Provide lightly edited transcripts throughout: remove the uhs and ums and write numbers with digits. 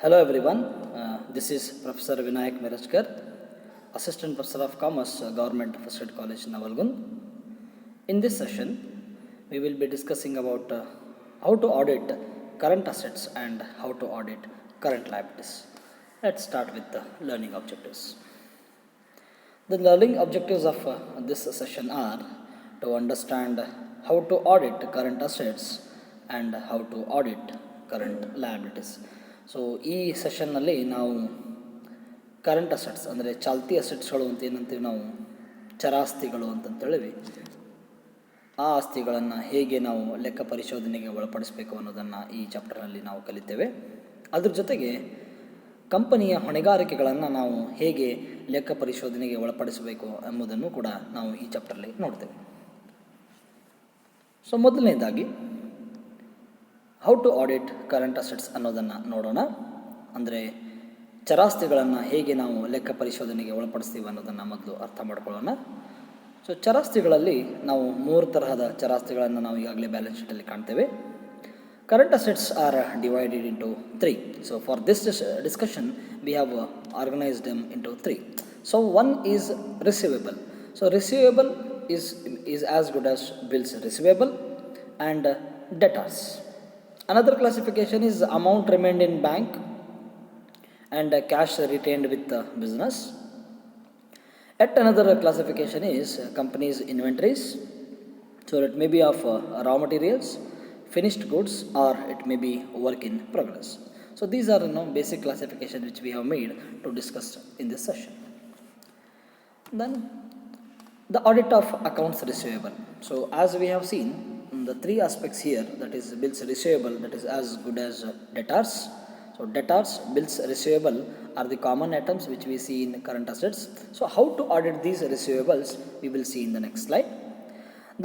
Hello everyone, this is Professor Vinayak Mirajkar, Assistant Professor of Commerce, Government First Aid College, Navalgun. In this session, we will be discussing about how to audit current assets and how to audit current liabilities. Let's start with the learning objectives. The learning objectives of this session are to understand how to audit current assets and how to audit current liabilities. So ಈ ಸೆಷನ್ನಲ್ಲಿ ನಾವು current assets ಅಂದರೆ ಚಾಲ್ತಿ ಅಸೆಟ್ಸ್ಗಳು ಅಂತ ಏನಂತೀವಿ ನಾವು, ಚರಾಸ್ತಿಗಳು ಅಂತಂತೇಳಿವಿ, ಆ ಆಸ್ತಿಗಳನ್ನು ಹೇಗೆ ನಾವು ಲೆಕ್ಕ ಪರಿಶೋಧನೆಗೆ ಒಳಪಡಿಸಬೇಕು ಅನ್ನೋದನ್ನು ಈ ಚಾಪ್ಟರ್ನಲ್ಲಿ ನಾವು ಕಲಿತೇವೆ. ಅದ್ರ ಜೊತೆಗೆ ಕಂಪನಿಯ ಹೊಣೆಗಾರಿಕೆಗಳನ್ನು ನಾವು ಹೇಗೆ ಲೆಕ್ಕ ಪರಿಶೋಧನೆಗೆ ಒಳಪಡಿಸಬೇಕು ಎಂಬುದನ್ನು ಕೂಡ ನಾವು ಈ ಚಾಪ್ಟರ್ಲಿ ನೋಡ್ತೇವೆ. ಸೊ ಮೊದಲನೇದಾಗಿ how to audit current assets ಅನ್ನೋದನ್ನು ನೋಡೋಣ. ಅಂದರೆ ಚರಾಸ್ತಿಗಳನ್ನು ಹೇಗೆ ನಾವು ಲೆಕ್ಕ ಪರಿಶೋಧನೆಗೆ ಒಳಪಡಿಸ್ತೀವಿ ಅನ್ನೋದನ್ನು ಮೊದಲು ಅರ್ಥ ಮಾಡ್ಕೊಳ್ಳೋಣ. ಸೊ ಚರಾಸ್ತಿಗಳಲ್ಲಿ ನಾವು 3 ತರಹದ ಚರಾಸ್ತಿಗಳನ್ನು ನಾವು ಈಗಾಗಲೇ ಬ್ಯಾಲೆನ್ಸ್ ಶೀಟಲ್ಲಿ ಕಾಣ್ತೇವೆ. Current assets are divided into 3. So for this discussion we have organised them into 3. So one is receivable. So receivable is as good as bills receivable and debtors. Another classification is amount remained in bank and cash retained with the business. Yet another classification is company's inventories. So it may be of raw materials, finished goods, or it may be work in progress. So these are basic classification which we have made to discuss in this session. Then the audit of accounts receivable. So as we have seen the 3 aspects here, that is bills receivable, that is as good as debtors. So debtors, bills receivable are the common items which we see in current assets. So how to audit these receivables we will see in the next slide.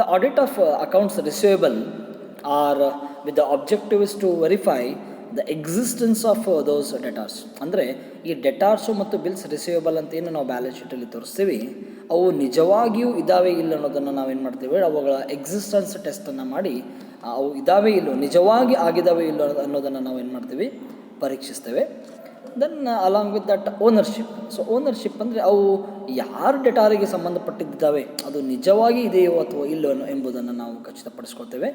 The audit of accounts receivable are with the objective is to verify the existence of those debtors. ಅಂದರೆ ಈ debtors ಮತ್ತು bills receivable ಅಂತ ಏನು ನಾವು balance ಶೀಟಲ್ಲಿ ತೋರಿಸ್ತೀವಿ, ಅವು ನಿಜವಾಗಿಯೂ ಇದ್ದಾವೆ ಇಲ್ಲ ಅನ್ನೋದನ್ನು ನಾವೇನು ಮಾಡ್ತೀವಿ, ಅವುಗಳ ಎಕ್ಸಿಸ್ಟೆನ್ಸ್ ಟೆಸ್ಟನ್ನು ಮಾಡಿ ಅವು ಇದ್ದಾವೆ ಇಲ್ಲೋ, ನಿಜವಾಗಿ ಆಗಿದ್ದಾವೆ ಇಲ್ಲೋ ಅನ್ನೋದನ್ನು ನಾವೇನು ಮಾಡ್ತೀವಿ, ಪರೀಕ್ಷಿಸ್ತೇವೆ. Then along with that ownership. So ownership ಅಂದರೆ ಅವು ಯಾರು ಡೆಟಾರಿಗೆ ಸಂಬಂಧಪಟ್ಟಿದ್ದಾವೆ ಅದು ನಿಜವಾಗಿ ಇದೆಯೋ ಅಥವಾ ಇಲ್ಲೋ ಎಂಬುದನ್ನು ನಾವು ಖಚಿತಪಡಿಸ್ಕೊಳ್ತೇವೆ.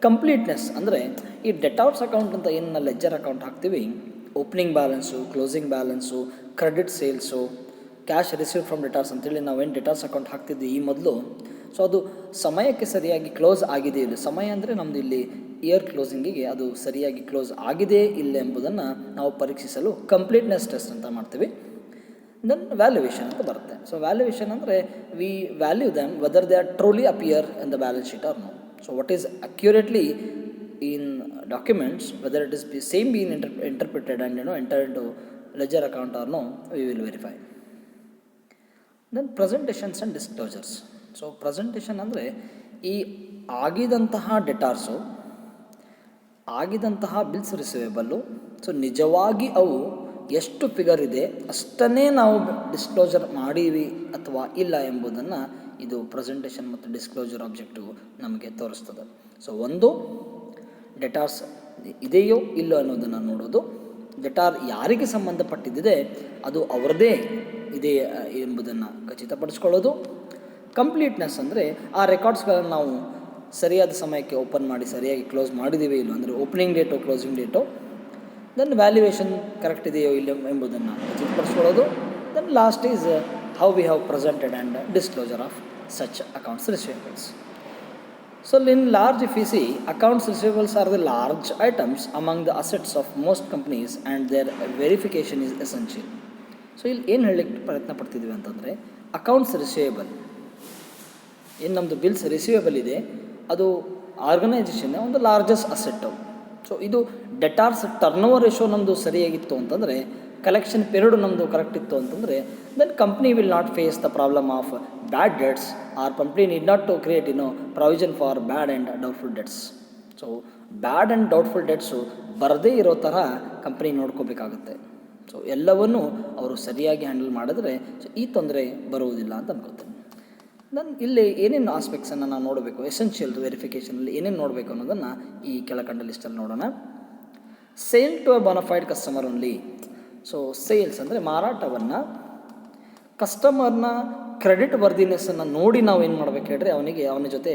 ಕಂಪ್ಲೀಟ್ನೆಸ್ ಅಂದರೆ ಈ ಡೆಟಾರ್ಸ್ ಅಕೌಂಟ್ ಅಂತ ಏನು ಲೆಜ್ಜರ್ ಅಕೌಂಟ್ ಹಾಕ್ತೀವಿ, opening balance, closing balance, credit sales, cash receive from debtors ಅಂತೇಳಿ ನಾವೇನು ಡೆಟಾರ್ಸ್ ಅಕೌಂಟ್ ಹಾಕ್ತಿದ್ವಿ ಈ ಮೊದಲು, ಸೊ ಅದು ಸಮಯಕ್ಕೆ ಸರಿಯಾಗಿ ಕ್ಲೋಸ್ ಆಗಿದೆ ಇಲ್ಲ, ಸಮಯ ಅಂದರೆ ನಮ್ಮದು ಇಲ್ಲಿ ಇಯರ್ ಕ್ಲೋಸಿಂಗಿಗೆ ಅದು ಸರಿಯಾಗಿ ಕ್ಲೋಸ್ ಆಗಿದೆ ಇಲ್ಲ ಎಂಬುದನ್ನು ನಾವು ಪರೀಕ್ಷಿಸಲು ಕಂಪ್ಲೀಟ್ನೆಸ್ ಟೆಸ್ಟ್ ಅಂತ ಮಾಡ್ತೀವಿ. ದೆನ್ ವ್ಯಾಲ್ಯೂಯೇಷನ್ ಅಂತ ಬರುತ್ತೆ. ಸೊ ವ್ಯಾಲ್ಯೂಯೇಷನ್ ಅಂದರೆ we value them whether they are truly appear in the balance sheet or no. So what is accurately in documents, whether it is same being interpreted and entered into ledger account or no, we will verify. Then presentations and disclosures. So presentation ಅಂದರೆ ಈ ಆಗಿದಂತಹ debtors, ಆಗಿದಂತಹ bills ರಿಸೀವೇಬಲ್ಲು, so ನಿಜವಾಗಿ ಅವು ಎಷ್ಟು figure ಇದೆ ಅಷ್ಟನ್ನೇ ನಾವು disclosure ಮಾಡೀವಿ ಅಥವಾ ಇಲ್ಲ ಎಂಬುದನ್ನು ಇದು ಪ್ರೆಸೆಂಟೇಷನ್ ಮತ್ತು ಡಿಸ್ಕ್ಲೋಜರ್ ಆಬ್ಜೆಕ್ಟಿವ್ ನಮಗೆ ತೋರಿಸ್ತದೆ. ಸೊ ಒಂದು ಡೆಟಾರ್ಸ್ ಇದೆಯೋ ಇಲ್ಲೋ ಅನ್ನೋದನ್ನು ನೋಡೋದು, ಡೆಟಾರ್ ಯಾರಿಗೆ ಸಂಬಂಧಪಟ್ಟಿದ್ದಿದೆ ಅದು ಅವರದೇ ಇದೆ ಎಂಬುದನ್ನು ಖಚಿತಪಡಿಸ್ಕೊಳ್ಳೋದು. ಕಂಪ್ಲೀಟ್ನೆಸ್ ಅಂದರೆ ಆ ರೆಕಾರ್ಡ್ಸ್ಗಳನ್ನು ನಾವು ಸರಿಯಾದ ಸಮಯಕ್ಕೆ ಓಪನ್ ಮಾಡಿ ಸರಿಯಾಗಿ ಕ್ಲೋಸ್ ಮಾಡಿದ್ದೀವಿ ಇಲ್ಲೋ, ಅಂದರೆ opening date closing date. Then valuation correct ಇದೆಯೋ ಇಲ್ಲೋ ಎಂಬುದನ್ನು ಖಚಿತಪಡಿಸ್ಕೊಳ್ಳೋದು. Then last is how we have presented and disclosure of such accounts receivables. So in large, if we see, accounts receivables are the large items among the assets of most companies and their verification is essential. So ಇಲ್ಲಿ ಏನು ಹೇಳಲಿಕ್ಕೆ ಪ್ರಯತ್ನ ಪಡ್ತಿದ್ವಿ ಅಂತಂದರೆ, accounts receivable ಏನು ನಮ್ಮದು bills receivable ಇದೆ ಅದು ಆರ್ಗನೈಜೇಷನ್ನ ಒಂದು ಲಾರ್ಜೆಸ್ಟ್ ಅಸೆಟ್ಟು. ಸೊ ಇದು ಡೆಟಾರ್ಸ್ ಟರ್ನ್ ಓವರ್ ರೇಷೋ ನಮ್ಮದು ಸರಿಯಾಗಿತ್ತು ಅಂತಂದರೆ, ಕಲೆಕ್ಷನ್ ಪೀರಿಯಡ್ ನಮ್ಮದು ಕರೆಕ್ಟ್ ಇತ್ತು ಅಂತಂದರೆ, then company will not face the problem of bad debts or company need not to create provision for bad and doubtful debts. So bad and doubtful debts ಬರದೇ ಇರೋ ಥರ company ನೋಡ್ಕೋಬೇಕಾಗುತ್ತೆ. So ಎಲ್ಲವನ್ನೂ ಅವರು ಸರಿಯಾಗಿ handle ಮಾಡಿದ್ರೆ so ಈ ತೊಂದರೆ ಬರುವುದಿಲ್ಲ ಅಂತ ಅನ್ಕೋತೀನಿ. ದೆನ್ ಇಲ್ಲಿ ಏನೇನು ಆಸ್ಪೆಕ್ಟ್ಸನ್ನು ನಾವು ನೋಡಬೇಕು, ಎಸೆನ್ಷಿಯಲ್ ವೆರಿಫಿಕೇಷನಲ್ಲಿ ಏನೇನು ನೋಡಬೇಕು ಅನ್ನೋದನ್ನು ಈ ಕೆಳಕಂಡ ಲಿಸ್ಟಲ್ಲಿ ನೋಡೋಣ. Sale to a bona fide customer only. So sales ಅಂದರೆ ಮಾರಾಟವನ್ನು ಕಸ್ಟಮರ್ನ ಕ್ರೆಡಿಟ್ ವರ್ದಿನೆಸ್ಸನ್ನು ನೋಡಿ ನಾವು ಏನು ಮಾಡ್ಬೇಕು ಹೇಳ್ರಿ, ಅವನ ಜೊತೆ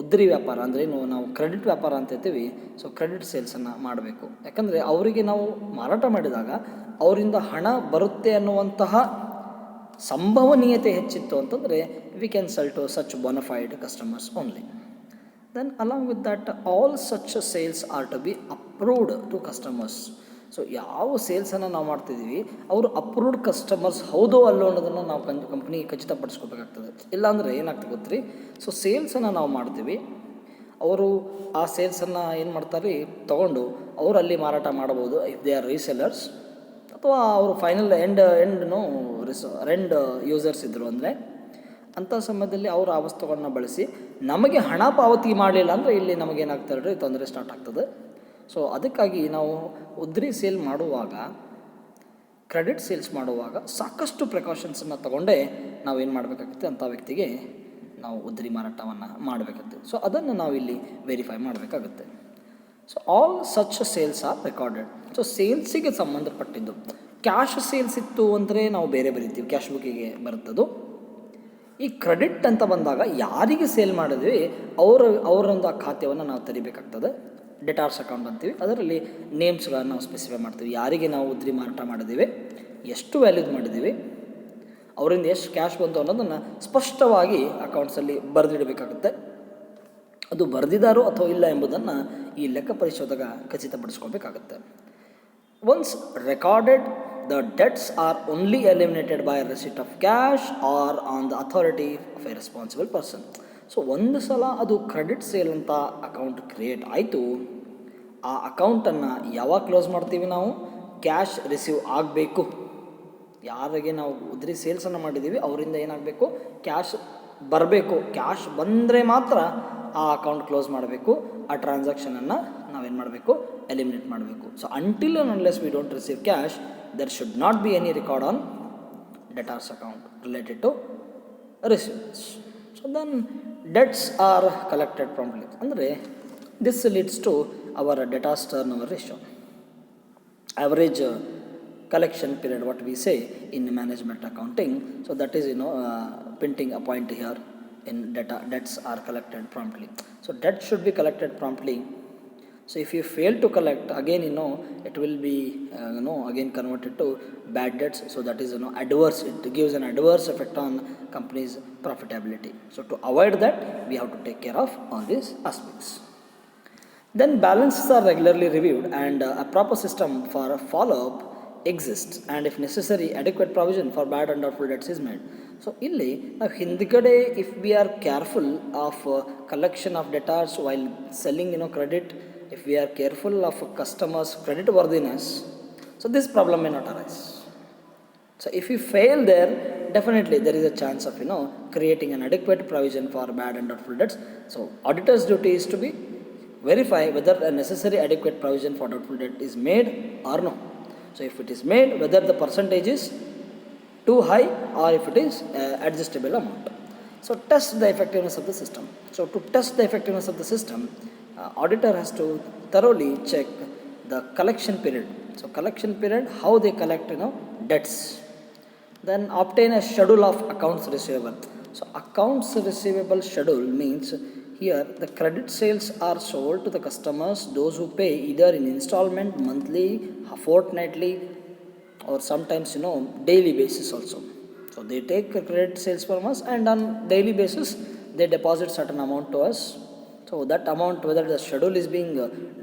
ಉದ್ರಿ ವ್ಯಾಪಾರ ಅಂದರೆ ನಾವು ಕ್ರೆಡಿಟ್ ವ್ಯಾಪಾರ ಅಂತ ಹೇಳ್ತೀವಿ. ಸೊ ಕ್ರೆಡಿಟ್ ಸೇಲ್ಸನ್ನು ಮಾಡಬೇಕು. ಯಾಕಂದರೆ ಅವರಿಗೆ ನಾವು ಮಾರಾಟ ಮಾಡಿದಾಗ ಅವರಿಂದ ಹಣ ಬರುತ್ತೆ ಅನ್ನುವಂತಹ ಸಂಭವನೀಯತೆ ಹೆಚ್ಚಿತ್ತು ಅಂತಂದರೆ we can sell to such bona fide customers only. Then along with that all such sales are to be approved to customers. So ಯಾವ ಸೇಲ್ಸನ್ನು ನಾವು ಮಾಡ್ತಿದ್ದೀವಿ ಅವರು ಅಪ್ರೂವ್ಡ್ ಕಸ್ಟಮರ್ಸ್ ಹೌದೋ ಅಲ್ಲೋ ಅನ್ನೋದನ್ನು ನಾವು ಕಂಪ್ನಿ ಖಚಿತಪಡಿಸ್ಕೋಬೇಕಾಗ್ತದೆ. ಇಲ್ಲಾಂದರೆ ಏನಾಗ್ತದೆ ಗೊತ್ತ್ರಿ, ಸೊ ಸೇಲ್ಸನ್ನು ನಾವು ಮಾಡ್ತೀವಿ, ಅವರು ಆ ಸೇಲ್ಸನ್ನು ಏನು ಮಾಡ್ತಾರೆ ತೊಗೊಂಡು ಅವರು ಅಲ್ಲಿ ಮಾರಾಟ ಮಾಡ್ಬೋದು ಇಫ್ ದೇ ಆರ್ ರೀಸೆಲ್ಲರ್ಸ್, ಅಥವಾ ಅವರು ಫೈನಲ್ ಎಂಡ್ ಯೂಸರ್ಸ್ ಇದ್ದರು ಅಂದರೆ ಅಂಥ ಸಮಯದಲ್ಲಿ ಅವರು ಆ ವಸ್ತುಗಳನ್ನ ಬಳಸಿ ನಮಗೆ ಹಣ ಪಾವತಿ ಮಾಡಲಿಲ್ಲ ಅಂದರೆ ಇಲ್ಲಿ ನಮಗೇನಾಗ್ತದೆ ತೊಂದರೆ ಸ್ಟಾರ್ಟ್ ಆಗ್ತದೆ. ಸೊ ಅದಕ್ಕಾಗಿ ನಾವು ಉದ್ರಿ ಸೇಲ್ ಮಾಡುವಾಗ, ಕ್ರೆಡಿಟ್ ಸೇಲ್ಸ್ ಮಾಡುವಾಗ ಸಾಕಷ್ಟು ಪ್ರಿಕಾಷನ್ಸನ್ನು ತಗೊಂಡೇ ನಾವೇನು ಮಾಡಬೇಕಾಗುತ್ತೆ, ಅಂಥ ವ್ಯಕ್ತಿಗೆ ನಾವು ಉದ್ರಿ ಮಾರಾಟವನ್ನು ಮಾಡಬೇಕಾಗುತ್ತೆ. ಸೊ ಅದನ್ನು ನಾವು ಇಲ್ಲಿ ವೆರಿಫೈ ಮಾಡಬೇಕಾಗುತ್ತೆ. So all such sales are recorded. So ಸೇಲ್ಸಿಗೆ ಸಂಬಂಧಪಟ್ಟಿದ್ದು ಕ್ಯಾಶ್ ಸೇಲ್ಸ್ ಇತ್ತು ಅಂದರೆ ನಾವು ಬೇರೆ ಬರೀತೀವಿ, ಕ್ಯಾಶ್ ಬುಕ್ಕಿಗೆ ಬರುತ್ತದು. ಈ ಕ್ರೆಡಿಟ್ ಅಂತ ಬಂದಾಗ ಯಾರಿಗೆ ಸೇಲ್ ಮಾಡಿದ್ವಿ ಅವರೊಂದು ಆ ಖಾತೆಯನ್ನು ನಾವು ತೆರಿಬೇಕಾಗ್ತದೆ. ಡೆಟಾರ್ಸ್ ಅಕೌಂಟ್ ಅಂತೀವಿ. ಅದರಲ್ಲಿ ನೇಮ್ಸ್ಗಳನ್ನು ನಾವು ಸ್ಪೆಸಿಫೈ ಮಾಡ್ತೀವಿ. ಯಾರಿಗೆ ನಾವು ಉದ್ರಿ ಮಾರಾಟ ಮಾಡಿದ್ದೀವಿ, ಎಷ್ಟು ವ್ಯಾಲ್ಯೂದ್ ಮಾಡಿದ್ದೀವಿ, ಅವರಿಂದ ಎಷ್ಟು ಕ್ಯಾಶ್ ಬಂತು ಅನ್ನೋದನ್ನು ಸ್ಪಷ್ಟವಾಗಿ ಅಕೌಂಟ್ಸಲ್ಲಿ ಬರೆದಿಡಬೇಕಾಗುತ್ತೆ. ಅದು ಬರೆದಿದ್ದಾರೋ ಅಥವಾ ಇಲ್ಲ ಎಂಬುದನ್ನು ಈ ಲೆಕ್ಕ ಪರಿಶೋಧಕ ಖಚಿತಪಡಿಸ್ಕೋಬೇಕಾಗುತ್ತೆ. Once recorded, the debts are only eliminated by receipt of cash or on the authority of a responsible person. So ಒಂದು ಸಲ ಅದು ಕ್ರೆಡಿಟ್ ಸೇಲ್ ಅಂತ ಅಕೌಂಟ್ ಕ್ರಿಯೇಟ್ ಆಯಿತು, ಆ ಅಕೌಂಟನ್ನು ಯಾವಾಗ ಕ್ಲೋಸ್ ಮಾಡ್ತೀವಿ ನಾವು, ಕ್ಯಾಶ್ ರಿಸೀವ್ ಆಗಬೇಕು. ಯಾರಿಗೆ ನಾವು ಉದ್ರಿ ಸೇಲ್ಸನ್ನು ಮಾಡಿದ್ದೀವಿ ಅವರಿಂದ ಏನಾಗಬೇಕು, ಕ್ಯಾಶ್ ಬರಬೇಕು. ಕ್ಯಾಶ್ ಬಂದರೆ ಮಾತ್ರ ಆ ಅಕೌಂಟ್ ಕ್ಲೋಸ್ ಮಾಡಬೇಕು. ಆ ಟ್ರಾನ್ಸಾಕ್ಷನನ್ನು ನಾವೇನು ಮಾಡಬೇಕು, ಎಲಿಮಿನೇಟ್ ಮಾಡಬೇಕು. So until and unless we don't receive cash, there should not be any record on debtors account related to receipts. So then debts are collected promptly. ಅಂದರೆ this leads to our debtors turnover ratio, average collection period, what we say in management accounting. So that is printing a point here in debts are collected promptly. So debt should be collected promptly. So if you fail to collect, again it will be again converted to bad debts. So that is adverse. It gives an adverse effect on company's profitability. So to avoid that, we have to take care of all these aspects. Then balances are regularly reviewed and a proper system for follow-up exists, and if necessary adequate provision for bad and doubtful debts is made. So ಇಲ್ಲಿ ನಾವು ಹಿಂದ್ಗಡೆ if we are careful of collection of debtors while selling credit, if we are careful of customers' credit worthiness, so this problem may not arise. So if we fail there, definitely there is a chance of creating an adequate provision for bad and doubtful debts. So auditor's duty is to be verify whether a necessary adequate provision for doubtful debt is made or no. So if it is made, whether the percentage is too high or if it is adjustable amount. So test the effectiveness of the system. So to test the effectiveness of the system, auditor has to thoroughly check the collection period. So collection period, how they collect debts. Then obtain a schedule of accounts receivable. So accounts receivable schedule means here the credit sales are sold to the customers, those who pay either in installment, monthly, fortnightly, or sometimes daily basis also. So they take credit sales from us and on daily basis they deposit certain amount to us. So that amount, whether the schedule is being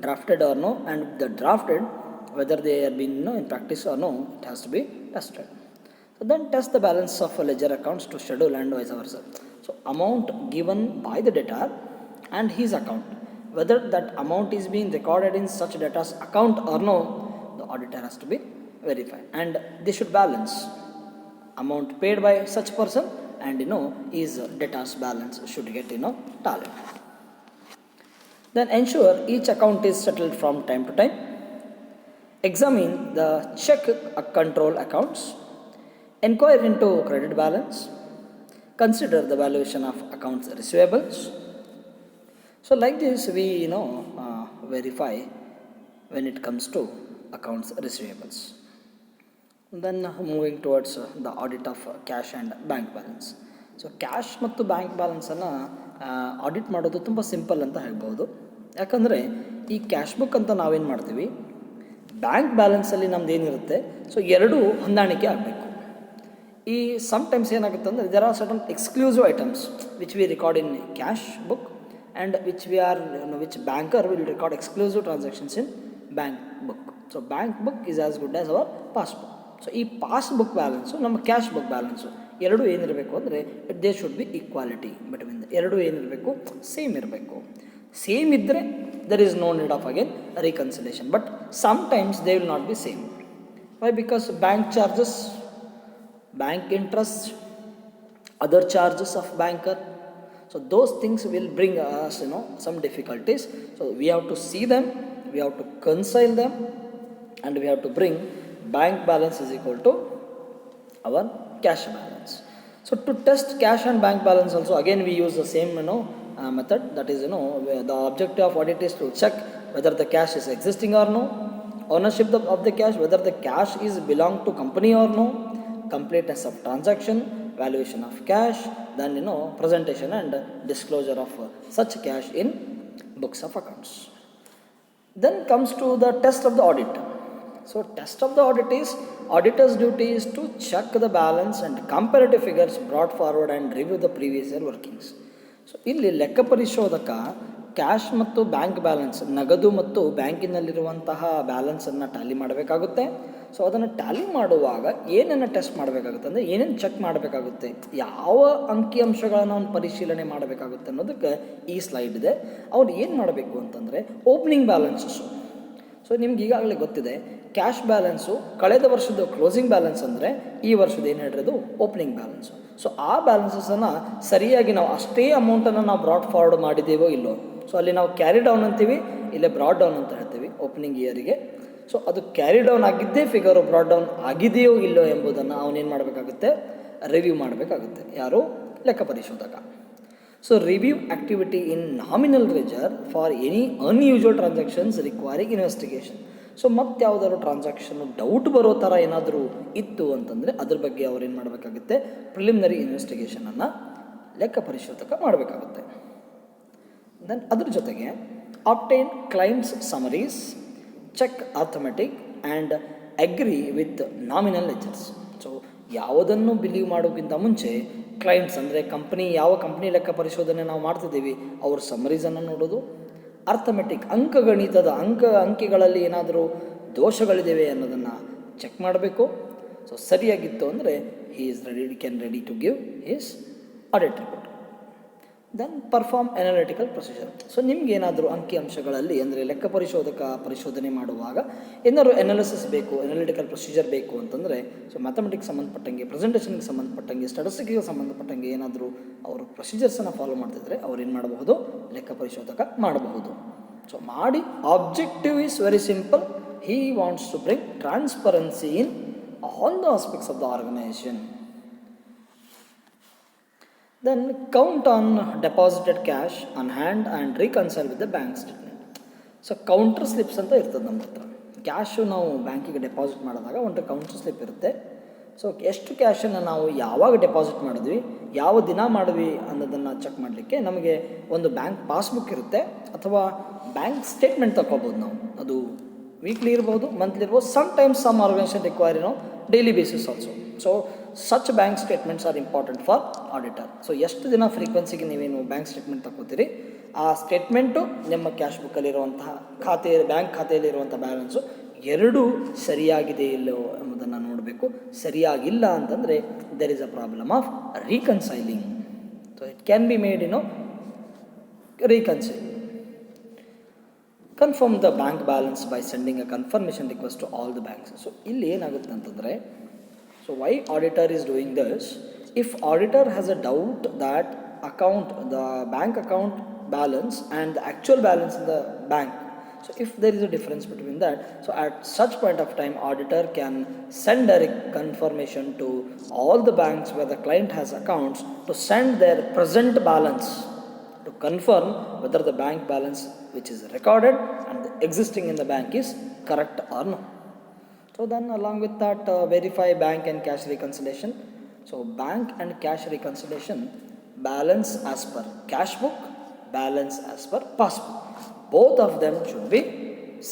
drafted or no, and the drafted, whether they are being in practice or no, it has to be tested. So then test the balance of ledger accounts to schedule and vice versa. So amount given by the debtor and his account, whether that amount is being recorded in such debtor's account or no, the auditor has to be verified, and they should balance amount paid by such person and his debtor's balance should get tallied. Then ensure each account is settled from time to time. Examine the check control accounts. Inquire into credit balance. Consider the valuation of accounts receivables. So like this we verify when it comes to accounts receivables. Then moving towards the audit of cash and bank balance. So cash ಮತ್ತು bank ಬ್ಯಾಲೆನ್ಸನ್ನು audit ಮಾಡೋದು ತುಂಬ simple ಅಂತ ಹೇಳ್ಬೋದು. ಯಾಕಂದರೆ ಈ cash book ಅಂತ ನಾವೇನು ಮಾಡ್ತೀವಿ, ಬ್ಯಾಂಕ್ ಬ್ಯಾಲೆನ್ಸಲ್ಲಿ ನಮ್ದು ಏನಿರುತ್ತೆ ಸೊ ಎರಡೂ ಹೊಂದಾಣಿಕೆ ಆಗಬೇಕು. ಈ ಸಮ್ಟೈಮ್ಸ್ ಏನಾಗುತ್ತೆ ಅಂದರೆ there are certain exclusive items which we record in cash book and which banker will record exclusive transactions in bank book. So bank book is as good as our passbook. So ಈ passbook balance ನಮ್ಮ cash book balance ಎರಡೂ ಏನಿರಬೇಕು ಅಂದರೆ they should be equality between ಎರಡೂ ಏನಿರಬೇಕು, same ಇರಬೇಕು. Same ಇದ್ದರೆ there is no need of again reconciliation. But sometimes they will not be same. Y? Because bank charges, bank interest, other charges of banker, so those things will bring us some difficulties. So we have to see them, we have to reconcile them, and we have to bring bank balance is equal to our cash balance. So to test cash and bank balance also again we use the same method. That is the objective of audit is to check whether the cash is existing or no, ownership of the cash, whether the cash is belong to company or no, completeness of transaction, valuation of cash, then presentation and disclosure of such cash in books of accounts. Then comes to the test of the audit. So test of the audit is, auditor's duty is to check the balance and comparative figures brought forward and review the previous year workings. So ಇಲ್ಲಿ ಲೆಕ್ಕ ಪರಿಶೋಧಕ cash ಮತ್ತು bank balance, ನಗದು ಮತ್ತು ಬ್ಯಾಂಕಿನಲ್ಲಿರುವಂತಹ ಬ್ಯಾಲೆನ್ಸನ್ನು Tally ಮಾಡಬೇಕಾಗುತ್ತೆ. So ಅದನ್ನು Tally ಮಾಡುವಾಗ ಏನನ್ನು ಟೆಸ್ಟ್ ಮಾಡಬೇಕಾಗುತ್ತೆ ಅಂದರೆ ಏನೇನು ಚೆಕ್ ಮಾಡಬೇಕಾಗುತ್ತೆ, ಯಾವ ಅಂಕಿಅಂಶಗಳನ್ನು ಅವ್ನು ಪರಿಶೀಲನೆ ಮಾಡಬೇಕಾಗುತ್ತೆ ಅನ್ನೋದಕ್ಕೆ ಈ ಸ್ಲೈಡ್ ಇದೆ. ಅವ್ರು ಏನು ಮಾಡಬೇಕು ಅಂತಂದರೆ ಓಪನಿಂಗ್ ಬ್ಯಾಲೆನ್ಸಸ್ಸು. ಸೊ ನಿಮ್ಗೆ ಈಗಾಗಲೇ ಗೊತ್ತಿದೆ ಕ್ಯಾಶ್ ಬ್ಯಾಲೆನ್ಸು ಕಳೆದ ವರ್ಷದ ಕ್ಲೋಸಿಂಗ್ ಬ್ಯಾಲೆನ್ಸ್ ಅಂದರೆ ಈ ವರ್ಷದ ಏನು ಹೇಳಿರೋದು ಓಪನಿಂಗ್ ಬ್ಯಾಲೆನ್ಸು. ಸೊ ಆ ಬ್ಯಾಲೆನ್ಸಸನ್ನು ಸರಿಯಾಗಿ ನಾವು ಅಷ್ಟೇ ಅಮೌಂಟನ್ನು ನಾವು ಬ್ರಾಡ್ ಫಾರ್ವರ್ಡ್ ಮಾಡಿದ್ದೇವೋ ಇಲ್ಲೋ. ಸೊ ಅಲ್ಲಿ ನಾವು ಕ್ಯಾರಿ ಡೌನ್ ಅಂತೀವಿ, ಇಲ್ಲೇ ಬ್ರಾಡ್ ಡೌನ್ ಅಂತ ಹೇಳ್ತೀವಿ ಓಪನಿಂಗ್ ಇಯರಿಗೆ. ಸೊ ಅದು ಕ್ಯಾರಿ ಡೌನ್ ಆಗಿದ್ದೇ ಫಿಗರು ಬ್ರಾಡ್ ಡೌನ್ ಆಗಿದೆಯೋ ಇಲ್ಲೋ ಎಂಬುದನ್ನು ಅವನೇನು ಮಾಡಬೇಕಾಗುತ್ತೆ, ರಿವ್ಯೂ ಮಾಡಬೇಕಾಗುತ್ತೆ. ಯಾರು? ಲೆಕ್ಕ ಪರಿಶೋಧಕ. So review activity in nominal leisure for any unusual transactions requiring investigation. So ಮತ್ತೆ ಯಾವುದಾದ್ರು ಟ್ರಾನ್ಸಾಕ್ಷನ್ನು ಡೌಟ್ ಬರೋ ಥರ ಏನಾದರೂ ಇತ್ತು ಅಂತಂದರೆ ಅದ್ರ ಬಗ್ಗೆ ಅವ್ರು ಏನು ಮಾಡಬೇಕಾಗುತ್ತೆ, ಪ್ರಿಲಿಮಿನರಿ ಇನ್ವೆಸ್ಟಿಗೇಷನನ್ನು ಲೆಕ್ಕ ಪರಿಶೋಧಕ ಮಾಡಬೇಕಾಗುತ್ತೆ. ದೆನ್ ಅದ್ರ ಜೊತೆಗೆ obtain clients summaries, check arithmetic and agree with nominal ledgers. So ಯಾವುದನ್ನು ಬಿಲೀವ್ ಮಾಡೋಕ್ಕಿಂತ ಮುಂಚೆ ಕ್ಲೈಂಟ್ಸ್ ಅಂದರೆ ಕಂಪ್ನಿ, ಯಾವ ಕಂಪ್ನಿ ಲೆಕ್ಕ ಪರಿಶೋಧನೆ ನಾವು ಮಾಡ್ತಿದ್ದೀವಿ ಅವ್ರ ಸಮರೀಸನ್ನು ನೋಡೋದು, ಅರ್ಥಮೆಟಿಕ್ ಅಂಕಗಣಿತದ ಅಂಕಿಗಳಲ್ಲಿ ಏನಾದರೂ ದೋಷಗಳಿದ್ದಾವೆ ಅನ್ನೋದನ್ನು ಚೆಕ್ ಮಾಡಬೇಕು. ಸೊ ಸರಿಯಾಗಿತ್ತು ಅಂದರೆ he is ready to give his audit report. Then perform analytical procedure. So ನಿಮ್ಗೇನಾದರೂ ಅಂಕಿಅಂಶಗಳಲ್ಲಿ ಅಂದರೆ ಲೆಕ್ಕ ಪರಿಶೋಧನೆ ಮಾಡುವಾಗ ಏನಾದರೂ ಎನಾಲಿಸಿಸ್ ಬೇಕು, ಎನಾಲಿಟಿಕಲ್ ಪ್ರೊಸೀಜರ್ ಬೇಕು ಅಂತಂದರೆ ಸೊ ಮ್ಯಾಥಮೆಟಿಕ್ಸ್ ಸಂಬಂಧಪಟ್ಟಂಗೆ, ಪ್ರೆಸೆಂಟೇಷನ್ಗೆ ಸಂಬಂಧಪಟ್ಟಂಗೆ, ಸ್ಟಾಟಿಸ್ಟಿಕ್ಗೆ ಸಂಬಂಧಪಟ್ಟಂಗೆ ಏನಾದರೂ ಅವರು ಪ್ರೊಸೀಜರ್ಸನ್ನು ಫಾಲೋ ಮಾಡ್ತಿದ್ರೆ ಅವ್ರೇನು ಮಾಡಬಹುದು, ಲೆಕ್ಕ ಪರಿಶೋಧಕ ಮಾಡಬಹುದು. ಸೊ ಮಾಡಿ objective is very simple. He wants to bring transparency in all the aspects of the organisation. Then count on deposited cash on hand and reconcile with the bank statement. So counter slips ಅಂತ ಇರ್ತದೆ ನಮ್ಮ ಹತ್ರ. Cash ನಾವು ಬ್ಯಾಂಕಿಗೆ deposit ಮಾಡಿದಾಗ ಒಂದು counter slip ಇರುತ್ತೆ. So ಎಷ್ಟು ಕ್ಯಾಶನ್ನು ನಾವು ಯಾವಾಗ ಡೆಪಾಸಿಟ್ ಮಾಡಿದ್ವಿ, ಯಾವ ದಿನ ಮಾಡಿದ್ವಿ ಅನ್ನೋದನ್ನು ಚೆಕ್ ಮಾಡಲಿಕ್ಕೆ ನಮಗೆ ಒಂದು ಬ್ಯಾಂಕ್ ಪಾಸ್ಬುಕ್ ಇರುತ್ತೆ ಅಥವಾ ಬ್ಯಾಂಕ್ ಸ್ಟೇಟ್ಮೆಂಟ್ ತಗೋಬೋದು ನಾವು. ಅದು ವೀಕ್ಲಿ ಇರ್ಬೋದು, ಮಂತ್ಲಿ ಇರ್ಬೋದು, sometimes some organisation require daily basis also. So such bank statements are important for auditor. So ಎಷ್ಟು ದಿನ ಫ್ರೀಕ್ವೆನ್ಸಿಗೆ ನೀವೇನು ಬ್ಯಾಂಕ್ ಸ್ಟೇಟ್ಮೆಂಟ್ ತಗೋತೀರಿ, ಆ ಸ್ಟೇಟ್ಮೆಂಟು ನಿಮ್ಮ ಕ್ಯಾಶ್ ಬುಕ್ಕಲ್ಲಿರುವಂತಹ ಬ್ಯಾಂಕ್ ಖಾತೆಯಲ್ಲಿರುವಂಥ ಬ್ಯಾಲೆನ್ಸು ಎರಡೂ ಸರಿಯಾಗಿದೆ ಇಲ್ಲೋ ಎಂಬುದನ್ನು ನೋಡಬೇಕು. ಸರಿಯಾಗಿಲ್ಲ ಅಂತಂದರೆ there is a problem of reconciling. So it can be made reconcile. Confirm the bank balance by sending a confirmation request to all the banks. So ಇಲ್ಲಿ ಏನಾಗುತ್ತೆ ಅಂತಂದರೆ, so why auditor is doing this? If auditor has a doubt that the bank account balance and the actual balance in the bank, so if there is a difference between that, so at such point of time auditor can send a confirmation to all the banks where the client has accounts to send their present balance to confirm whether the bank balance which is recorded and existing in the bank is correct or no. So then along with that, verify bank and cash reconciliation. So bank and cash reconciliation, balance as per cash book, balance as per passbook. Both of them should be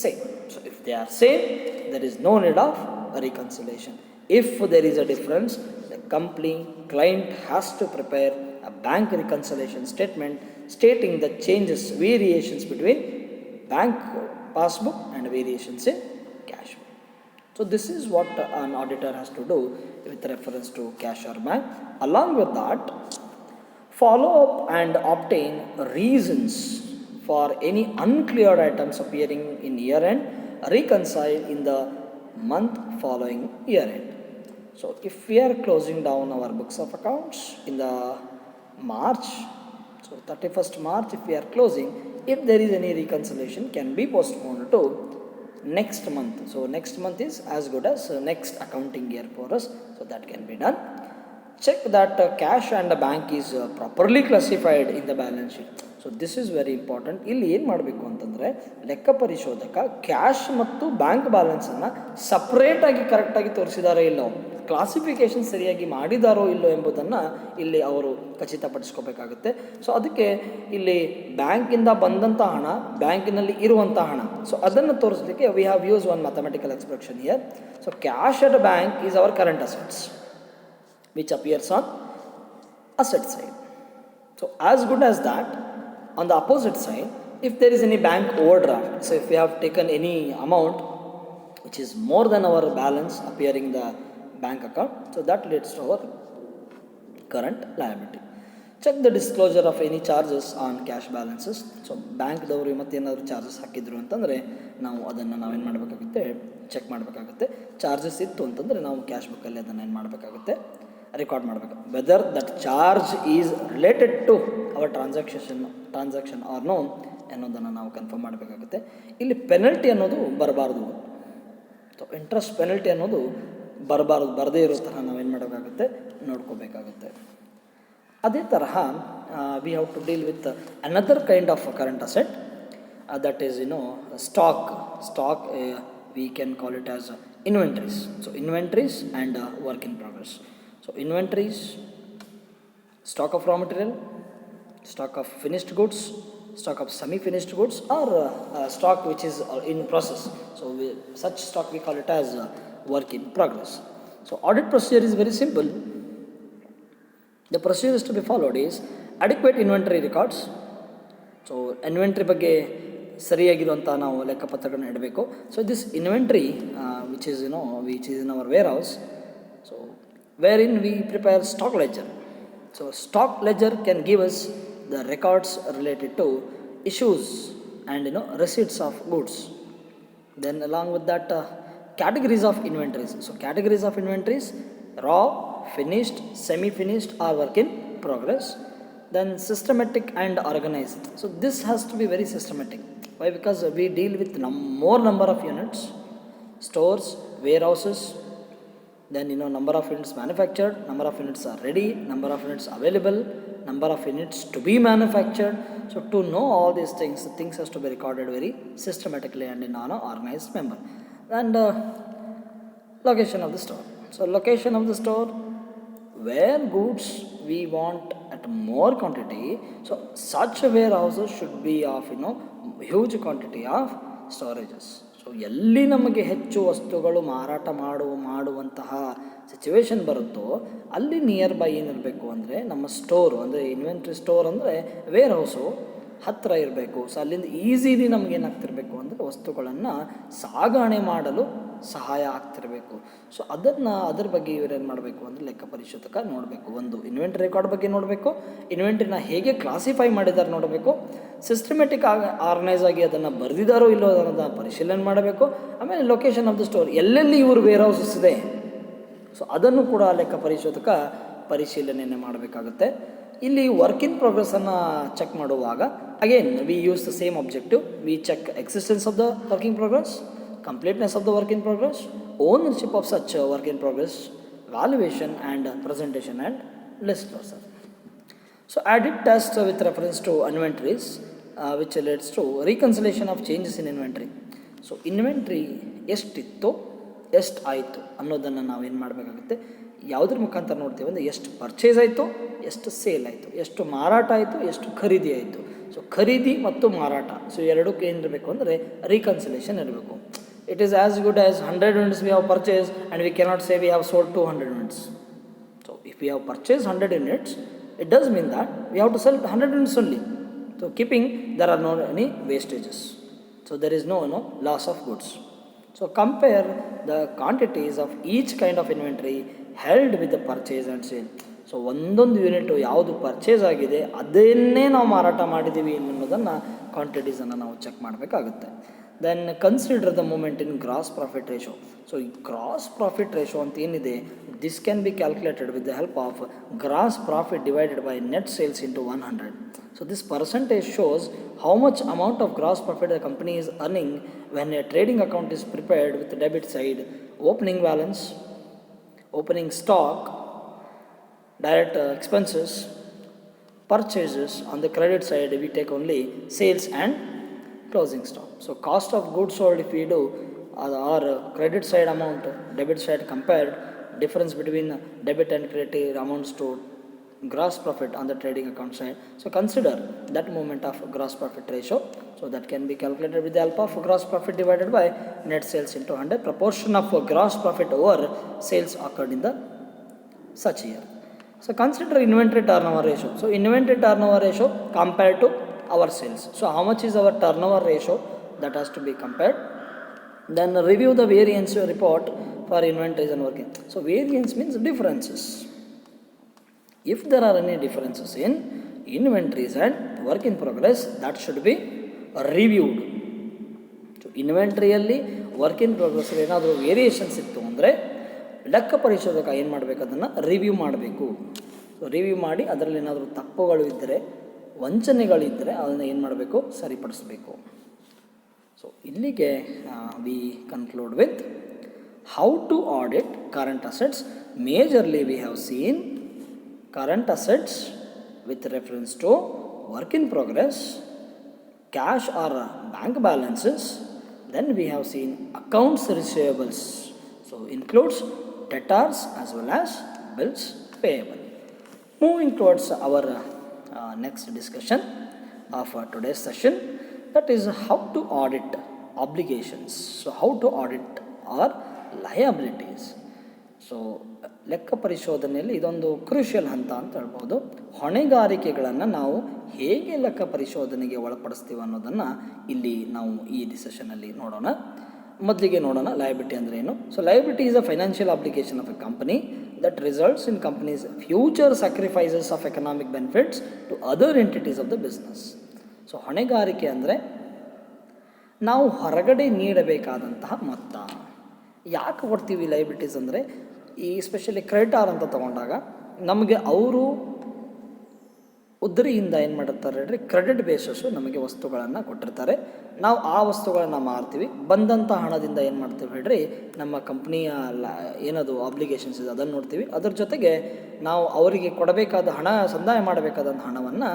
same. So if they are same, there is no need of a reconciliation. If there is a difference, the company client has to prepare a bank reconciliation statement stating the changes, variations between bank passbook and variations in cash book. So this is what an auditor has to do with reference to cash or bank. Along with that, follow up and obtain reasons for any uncleared items appearing in year end, reconcile in the month following year end. So if we are closing down our books of accounts in the March, so 31st March if we are closing, if there is any reconciliation, can be postponed to next month. So next month is as good as next accounting year for us, so that can be done. Check that cash and bank is properly classified in the balance sheet. So this is very important. ಇಲ್ಲಿ ಏನು ಮಾಡಬೇಕು ಅಂತಂದರೆ, ಲೆಕ್ಕ ಪರಿಶೋಧಕ cash ಮತ್ತು bank ಬ್ಯಾಲೆನ್ಸನ್ನು ಸಪ್ರೇಟಾಗಿ ಕರೆಕ್ಟಾಗಿ ತೋರಿಸಿದಾರೋ ಇಲ್ಲೋ, ಕ್ಲಾಸಿಫಿಕೇಷನ್ ಸರಿಯಾಗಿ ಮಾಡಿದಾರೋ ಇಲ್ಲೋ ಎಂಬುದನ್ನು ಇಲ್ಲಿ ಅವರು ಖಚಿತಪಡಿಸ್ಕೋಬೇಕಾಗುತ್ತೆ. ಸೊ ಅದಕ್ಕೆ ಇಲ್ಲಿ ಬ್ಯಾಂಕಿಂದ ಬಂದಂಥ ಹಣ, ಬ್ಯಾಂಕಿನಲ್ಲಿ ಇರುವಂಥ ಹಣ, ಸೊ ಅದನ್ನು ತೋರಿಸಲಿಕ್ಕೆ we have use one mathematical expression here. So cash at bank is our current assets which appears on asset side. So as good as that, on the opposite side, if there is any bank overdraft, so if we have taken any amount which is more than our balance appearing in the bank account, so that leads to our current liability. Check the disclosure of any charges on cash balances. So ಬ್ಯಾಂಕ್ದವರು ಮತ್ತೇನಾದರೂ charges ಹಾಕಿದ್ರು ಅಂತಂದರೆ ನಾವು ಅದನ್ನು ನಾವೇನು ಮಾಡಬೇಕಾಗುತ್ತೆ, check ಮಾಡಬೇಕಾಗುತ್ತೆ. Charges ಇತ್ತು ಅಂತಂದರೆ ನಾವು ಕ್ಯಾಶ್ ಬುಕ್ಕಲ್ಲಿ ಅದನ್ನು ಏನು ಮಾಡಬೇಕಾಗುತ್ತೆ, ರೆಕಾರ್ಡ್ ಮಾಡಬೇಕು. Whether that charge is related to our transaction or no ಅನ್ನೋದನ್ನು ನಾವು ಕನ್ಫರ್ಮ್ ಮಾಡಬೇಕಾಗುತ್ತೆ. ಇಲ್ಲಿ ಪೆನಲ್ಟಿ ಅನ್ನೋದು ಬರಬಾರ್ದು. ಸೊ ಇಂಟ್ರೆಸ್ಟ್ ಪೆನಲ್ಟಿ ಅನ್ನೋದು ಬರಬಾರ್ದು, ಬರದೇ ಇರೋ ಥರ ನಾವೇನು ಮಾಡಬೇಕಾಗುತ್ತೆ, ನೋಡ್ಕೋಬೇಕಾಗುತ್ತೆ. ಅದೇ ತರಹ we have to deal with another kind of current asset, that is stock we can call it as inventories. So inventories and work in progress. So inventories, stock of raw material, stock of finished goods, stock of semi-finished goods, or stock which is in process. So such stock we call it as work in progress. So audit procedure is very simple. The procedures to be followed is adequate inventory records. So inventory ಬಗ್ಗೆ ಸರಿಯಾಗಿರುವಂಥ ನಾವು ಲೆಕ್ಕಪತ್ರಗಳನ್ನ ಇಡಬೇಕು. So this inventory which is in our warehouse, so wherein we prepare stock ledger. So stock ledger can give us the records related to issues and receipts of goods. Then along with that, categories of inventories. So categories of inventories: raw, finished, semi-finished, or work in progress. Then systematic and organized. So this has to be very systematic. Why? Because we deal with more number of units, stores, warehouses. Then number of units manufactured, number of units are ready, number of units available, number of units to be manufactured. So to know all these things, the things has to be recorded very systematically and in an organized manner. And location of the store. So location of the store, where goods we want at more quantity, so such warehouses should be of huge quantity of storages. So ಎಲ್ಲಿ ನಮಗೆ ಹೆಚ್ಚು ವಸ್ತುಗಳು ಮಾರಾಟ ಮಾಡುವಂತಹ situation ಬರುತ್ತೋ ಅಲ್ಲಿ near by ಏನಿರಬೇಕು ಅಂದರೆ ನಮ್ಮ ಸ್ಟೋರು, ಅಂದರೆ ಇನ್ವೆಂಟ್ರಿ ಸ್ಟೋರ್ ಅಂದರೆ ವೇರ್ ಹೌಸು ಹತ್ತಿರ ಇರಬೇಕು. ಸೊ ಅಲ್ಲಿಂದ ಈಸಿಲಿ ನಮಗೇನಾಗ್ತಿರ್ಬೇಕು ಅಂದರೆ ವಸ್ತುಗಳನ್ನು ಸಾಗಣೆ ಮಾಡಲು ಸಹಾಯ ಆಗ್ತಿರಬೇಕು. ಸೊ ಅದ್ರ ಬಗ್ಗೆ ಇವರೇನು ಮಾಡಬೇಕು ಅಂದರೆ ಲೆಕ್ಕ ಪರಿಶೋಧಕ ನೋಡಬೇಕು. ಒಂದು ಇನ್ವೆಂಟ್ರಿ ರೆಕಾರ್ಡ್ ಬಗ್ಗೆ ನೋಡಬೇಕು, ಇನ್ವೆಂಟ್ರಿನ ಹೇಗೆ ಕ್ಲಾಸಿಫೈ ಮಾಡಿದ್ದಾರೆ ನೋಡಬೇಕು, ಸಿಸ್ಟಮೆಟಿಕ್ ಆರ್ಗನೈಸ್ ಆಗಿ ಅದನ್ನು ಬರೆದಿದ್ದಾರೋ ಇಲ್ಲೋ ಅನ್ನೋದನ್ನು ಪರಿಶೀಲನೆ ಮಾಡಬೇಕು. ಆಮೇಲೆ ಲೊಕೇಶನ್ ಆಫ್ ದ ಸ್ಟೋರ್, ಎಲ್ಲೆಲ್ಲಿ ಇವರು ವೇರ್ ಹೌಸಸ್ ಇದೆ, ಸೊ ಅದನ್ನು ಕೂಡ ಲೆಕ್ಕ ಪರಿಶೋಧಕ ಪರಿಶೀಲನೆಯನ್ನು ಮಾಡಬೇಕಾಗುತ್ತೆ. ಇಲ್ಲಿ ವರ್ಕ್ ಇನ್ ಪ್ರೋಗ್ರೆಸ್ಸನ್ನು ಚೆಕ್ ಮಾಡುವಾಗ again we use the same objective. We check existence of the working progress, completeness of the work in progress, ownership of such work in progress, valuation and presentation and list closure. So audit test with reference to inventories which leads to reconciliation of changes in inventory. So inventory ಎಷ್ಟಿತ್ತು ಎಷ್ಟು ಆಯಿತು ಅನ್ನೋದನ್ನು ನಾವೇನು ಮಾಡಬೇಕಾಗುತ್ತೆ, ಯಾವುದ್ರ ಮುಖಾಂತರ ನೋಡ್ತೀವಿ ಅಂದರೆ ಎಷ್ಟು ಪರ್ಚೇಸ್ ಆಯಿತು, ಎಷ್ಟು ಸೇಲ್ ಆಯಿತು, ಎಷ್ಟು ಮಾರಾಟ ಆಯಿತು, ಎಷ್ಟು ಖರೀದಿ ಆಯಿತು. ಸೊ ಖರೀದಿ ಮತ್ತು ಮಾರಾಟ, ಸೊ ಎರಡಕ್ಕೂ ಏನಿರಬೇಕು ಅಂದರೆ ರೀಕನ್ಸಿಲೇಷನ್ ಇರಬೇಕು. It is as good as 100 units we have purchase and we cannot say we have sold 200 units. So if we have purchase 100 units, it does mean that we have to sell 100 units only. So keeping there are no any wastages. So there is no loss of goods. So compare the quantities of each kind of inventory held with the purchase and sale. So ಒಂದೊಂದು unit ಯಾವುದು purchase ಆಗಿದೆ ಅದನ್ನೇ ನಾವು ಮಾರಾಟ ಮಾಡಿದ್ದೀವಿ ಅನ್ನೋದನ್ನು ಕ್ವಾಂಟಿಟೀಸನ್ನು ನಾವು check ಮಾಡಬೇಕಾಗುತ್ತೆ. Then consider the movement in gross profit ratio. So ಈ ಗ್ರಾಸ್ ಪ್ರಾಫಿಟ್ ರೇಷೋ ಅಂತ ಏನಿದೆ, this can be calculated with the help of gross profit divided by net sales into 100. So this percentage shows how much amount of gross profit the company is earning when a trading account is prepared with the debit side, opening balance, opening stock, direct expenses, purchases. On the credit side we take only sales and closing stock. So cost of goods sold if we do or credit side amount, debit side compared, difference between debit and credit amounts to gross profit on the trading account side. So consider that movement of gross profit ratio. So that can be calculated with the help of gross profit divided by net sales into 100. Proportion of gross profit over sales occurred in the such year. So consider inventory turnover ratio. So inventory turnover ratio compared to our sales. So how much is our turnover ratio, that has to be compared. Then review the variance report for inventories and working. So variance means differences. If there are any differences in inventories and work in progress, that should be reviewed. So ಇನ್ವೆಂಟ್ರಿಯಲ್ಲಿ work in progress ಏನಾದರೂ variations ಇತ್ತು ಅಂದರೆ ಲೆಕ್ಕ ಪರಿಶೋಧಕ ಏನು ಮಾಡಬೇಕು, ಅದನ್ನು review ಮಾಡಬೇಕು. ಸೊ ರಿವ್ಯೂ ಮಾಡಿ ಅದರಲ್ಲಿ ಏನಾದರೂ ತಪ್ಪುಗಳು ಇದ್ದರೆ, ವಂಚನೆಗಳಿದ್ದರೆ ಅದನ್ನು ಏನು ಮಾಡಬೇಕು, ಸರಿಪಡಿಸಬೇಕು. ಸೊ ಇಲ್ಲಿಗೆ we conclude with how to audit current assets. Majorly we have seen current assets with reference to work in progress, cash or bank balances. Then we have seen accounts receivables. So includes debtors as well as bills payable. Moving towards our next discussion of today's session, that is how to audit obligations. So how to audit our liabilities. So ಲೆಕ್ಕ ಪರಿಶೋಧನೆಯಲ್ಲಿ ಇದೊಂದು crucial ಹಂತ ಅಂತ ಹೇಳ್ಬೋದು. ಹೊಣೆಗಾರಿಕೆಗಳನ್ನು ನಾವು ಹೇಗೆ ಲೆಕ್ಕ ಪರಿಶೋಧನೆಗೆ ಒಳಪಡಿಸ್ತೀವಿ ಅನ್ನೋದನ್ನು ಇಲ್ಲಿ ನಾವು ಈ ಸೆಷನಲ್ಲಿ ನೋಡೋಣ. ಮೊದಲಿಗೆ ನೋಡೋಣ ಲಯಬಿಲಿಟಿ ಅಂದರೆ ಏನು. So liability is a financial obligation of a company that results in company's future sacrifices of economic benefits to other entities of the business. So ಹೊಣೆಗಾರಿಕೆ ಅಂದರೆ ನಾವು ಹೊರಗಡೆ ನೀಡಬೇಕಾದಂತಹ ಮೊತ್ತ. ಯಾಕೆ ಕೊಡ್ತೀವಿ ಲಯಬಿಲಿಟೀಸ್ ಅಂದರೆ, ಈ ಸ್ಪೆಷಲಿ ಕ್ರೆಡಿಟಾರ್ ಅಂತ ತೊಗೊಂಡಾಗ ನಮಗೆ ಅವರು ಉದ್ರಿಯಿಂದ ಏನು ಮಾಡಿರ್ತಾರೆ ಹೇಳ್ರಿ, ಕ್ರೆಡಿಟ್ ಬೇಸಸ್ಸು ನಮಗೆ ವಸ್ತುಗಳನ್ನು ಕೊಟ್ಟಿರ್ತಾರೆ. ನಾವು ಆ ವಸ್ತುಗಳನ್ನು ಮಾರ್ತೀವಿ. ಬಂದಂಥ ಹಣದಿಂದ ಏನು ಮಾಡ್ತೀವಿ ಹೇಳ್ರಿ, ನಮ್ಮ ಕಂಪ್ನಿಯ ಏನದು ಆಬ್ಲಿಗೇಷನ್ಸ್ ಇದೆ ಅದನ್ನು ನೋಡ್ತೀವಿ. ಅದ್ರ ಜೊತೆಗೆ ನಾವು ಅವರಿಗೆ ಕೊಡಬೇಕಾದ ಹಣ, ಸಂದಾಯ ಮಾಡಬೇಕಾದಂಥ ಹಣವನ್ನು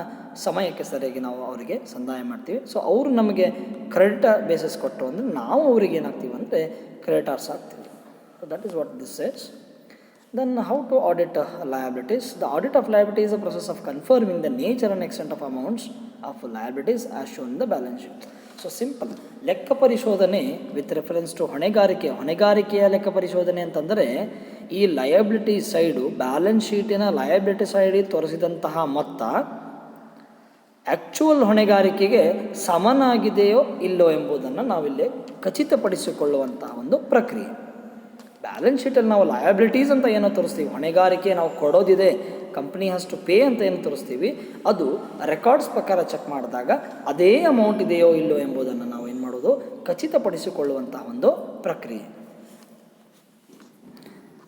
ಸಮಯಕ್ಕೆ ಸರಿಯಾಗಿ ನಾವು ಅವರಿಗೆ ಸಂದಾಯ ಮಾಡ್ತೀವಿ. ಸೊ ಅವರು ನಮಗೆ ಕ್ರೆಡಿಟ್ ಬೇಸಸ್ ಕೊಟ್ಟು ಅಂದರೆ ನಾವು ಅವ್ರಿಗೆ ಏನಾಗ್ತೀವಿ ಅಂದರೆ ಕ್ರೆಡಿಟಾರ್ಸ್ ಆಗ್ತೀವಿ. So that is what this says. Then how to audit liabilities? The audit of liabilities is a process of confirming the nature and extent of amounts of liabilities as shown in the balance sheet. So simple. ಲೆಕ್ಕ ಪರಿಶೋಧನೆ with reference to ಹೊಣೆಗಾರಿಕೆಯ ಲೆಕ್ಕ ಪರಿಶೋಧನೆ ಅಂತಂದರೆ, ಈ liability side balance ಶೀಟಿನ liability ಸೈಡಿಗೆ ತೋರಿಸಿದಂತಹ ಮೊತ್ತ actual ಹೊಣೆಗಾರಿಕೆಗೆ ಸಮನಾಗಿದೆಯೋ ಇಲ್ಲೋ ಎಂಬುದನ್ನು ನಾವಿಲ್ಲಿ ಖಚಿತಪಡಿಸಿಕೊಳ್ಳುವಂತಹ ಒಂದು ಪ್ರಕ್ರಿಯೆ. ಬ್ಯಾಲೆನ್ಸ್ ಶೀಟಲ್ಲಿ ನಾವು ಲಯಬಿಲಿಟೀಸ್ ಅಂತ ಏನೋ ತೋರಿಸ್ತೀವಿ, ಹೊಣೆಗಾರಿಕೆ ನಾವು ಕೊಡೋದಿದೆ, ಕಂಪ್ನಿ ಹ್ಯಾಸ್ ಟು ಪೇ ಅಂತ ಏನು ತೋರಿಸ್ತೀವಿ, ಅದು ರೆಕಾರ್ಡ್ಸ್ ಪ್ರಕಾರ ಚೆಕ್ ಮಾಡಿದಾಗ ಅದೇ ಅಮೌಂಟ್ ಇದೆಯೋ ಇಲ್ಲೋ ಎಂಬುದನ್ನು ನಾವು ಏನು ಮಾಡೋದು, ಖಚಿತಪಡಿಸಿಕೊಳ್ಳುವಂತಹ ಒಂದು ಪ್ರಕ್ರಿಯೆ.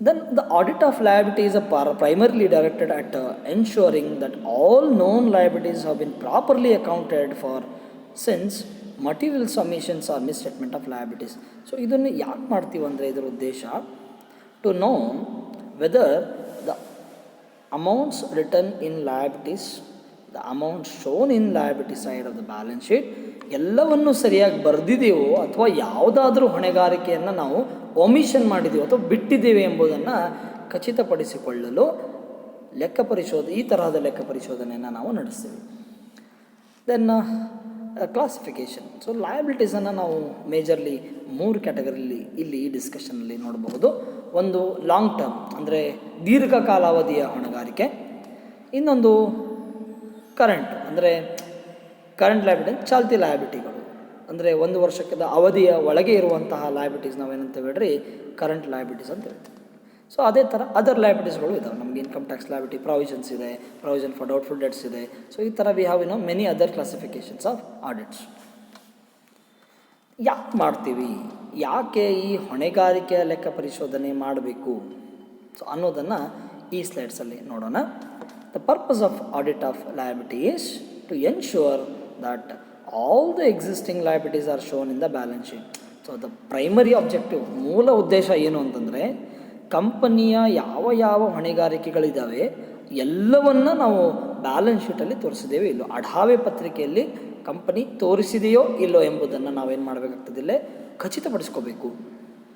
Then the audit of liabilities is primarily directed at ensuring that all known liabilities have been properly accounted for, since material submissions are misstatement of liabilities. So ಇದನ್ನು ಯಾಕೆ ಮಾಡ್ತೀವಿ ಅಂದರೆ, ಇದರ ಉದ್ದೇಶ to know whether the amounts return in liabilities the amount shown in liability side of the balance sheet ಎಲ್ಲವನ್ನು ಸರಿಯಾಗಿ ಬರೆದಿದೆಯೋ ಅಥವಾ ಯಾವುದಾದ್ರೂ ಹೊಣೆಗಾರಿಕೆಯನ್ನು ನಾವು ಒಮಿಷನ್ ಮಾಡಿದೆವೋ ಅಥವಾ ಬಿಟ್ಟಿದ್ದೇವೆ ಎಂಬುದನ್ನು ಖಚಿತಪಡಿಸಿಕೊಳ್ಳಲು ಈ ತರಹದ ಲೆಕ್ಕ ಪರಿಶೋಧನೆಯನ್ನು ನಾವು ನಡೆಸ್ತೀವಿ. Then classification. ಸೊ ಲಯಬಿಲಿಟೀಸನ್ನು ನಾವು ಮೇಜರ್ಲಿ 3 ಕ್ಯಾಟಗರಿಲಿ ಇಲ್ಲಿ ಈ ಡಿಸ್ಕಷನಲ್ಲಿ ನೋಡಬಹುದು. ಒಂದು ಲಾಂಗ್ ಟರ್ಮ್ ಅಂದರೆ ದೀರ್ಘಕಾಲಾವಧಿಯ ಹೊಣೆಗಾರಿಕೆ, ಇನ್ನೊಂದು ಕರೆಂಟ್ ಅಂದರೆ ಕರೆಂಟ್ ಲಯಬಿಲಿಟಿ, ಚಾಲ್ತಿ ಲಯಬಿಲಿಟಿಗಳು ಅಂದರೆ 1 ವರ್ಷದ ಅವಧಿಯ ಒಳಗೆ ಇರುವಂತಹ ಲಯಬಿಲಿಟೀಸ್ ನಾವೇನಂತ ಹೇಳ್ರಿ ಕರೆಂಟ್ ಲಯಬಿಲಿಟೀಸ್ ಅಂತ ಹೇಳ್ತೀವಿ. ಸೊ ಅದೇ ಥರ ಅದರ್ ಲಯಬಿಲಿಟೀಸ್ಗಳು ಇದ್ದಾವೆ. ನಮಗೆ ಇನ್ಕಮ್ ಟ್ಯಾಕ್ಸ್ ಲಯಬಿಲಿಟಿ, ಪ್ರಾವಿಷನ್ಸ್ ಇದೆ, ಪ್ರಾವಿಷನ್ ಫಾರ್ ಡೌಟ್ಫುಲ್ ಡೆಟ್ಸ್ ಇದೆ. ಸೊ ಈ ಥರ we have many other ಕ್ಲಾಸಿಫಿಕೇಷನ್ಸ್ of audits. ಯಾಕೆ ಮಾಡ್ತೀವಿ, ಯಾಕೆ ಈ ಹೊಣೆಗಾರಿಕೆಯ ಲೆಕ್ಕ ಪರಿಶೋಧನೆ ಮಾಡಬೇಕು ಸೊ ಅನ್ನೋದನ್ನು ಈ ಸ್ಲೈಡ್ಸಲ್ಲಿ ನೋಡೋಣ. The purpose of audit of liability is to ensure that all the existing liabilities are shown in the balance sheet. So the primary objective, ಮೂಲ ಉದ್ದೇಶ ಏನು ಅಂತಂದರೆ ಕಂಪನಿಯ ಯಾವ ಹೊಣೆಗಾರಿಕೆಗಳಿದ್ದಾವೆ ಎಲ್ಲವನ್ನು ನಾವು ಬ್ಯಾಲೆನ್ಸ್ ಶೀಟಲ್ಲಿ ತೋರಿಸಿದ್ದೇವೆ ಇಲ್ಲೋ, ಅಢಾವೆ ಪತ್ರಿಕೆಯಲ್ಲಿ ಕಂಪನಿ ತೋರಿಸಿದೆಯೋ ಇಲ್ಲೋ ಎಂಬುದನ್ನು ನಾವೇನು ಮಾಡಬೇಕಾಗ್ತದಿಲ್ಲ ಖಚಿತಪಡಿಸ್ಕೋಬೇಕು.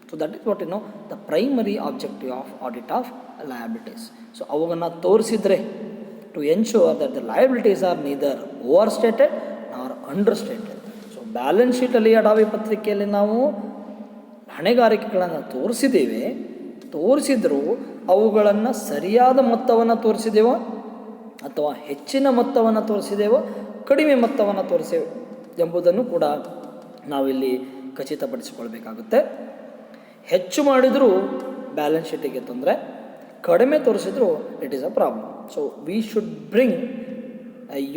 So that is what the primary objective of audit of liabilities. So ಅವುಗಳನ್ನು ತೋರಿಸಿದರೆ to ensure that the liabilities are neither overstated nor understated. So balance ಶೀಟಲ್ಲಿ ಅಢಾವೆ ಪತ್ರಿಕೆಯಲ್ಲಿ ನಾವು ಹೊಣೆಗಾರಿಕೆಗಳನ್ನು ತೋರಿಸಿದರೂ ಅವುಗಳನ್ನು ಸರಿಯಾದ ಮೊತ್ತವನ್ನು ತೋರಿಸಿದೆವೋ ಅಥವಾ ಹೆಚ್ಚಿನ ಮೊತ್ತವನ್ನು ತೋರಿಸಿದೆವೋ ಕಡಿಮೆ ಮೊತ್ತವನ್ನು ತೋರಿಸೇವೆ ಎಂಬುದನ್ನು ಕೂಡ ನಾವಿಲ್ಲಿ ಖಚಿತಪಡಿಸಿಕೊಳ್ಬೇಕಾಗುತ್ತೆ. ಹೆಚ್ಚು ಮಾಡಿದರೂ ಬ್ಯಾಲೆನ್ಸ್ ಶೀಟಿಗೆ ತೊಂದರೆ, ಕಡಿಮೆ ತೋರಿಸಿದ್ರು it is a problem. So we should bring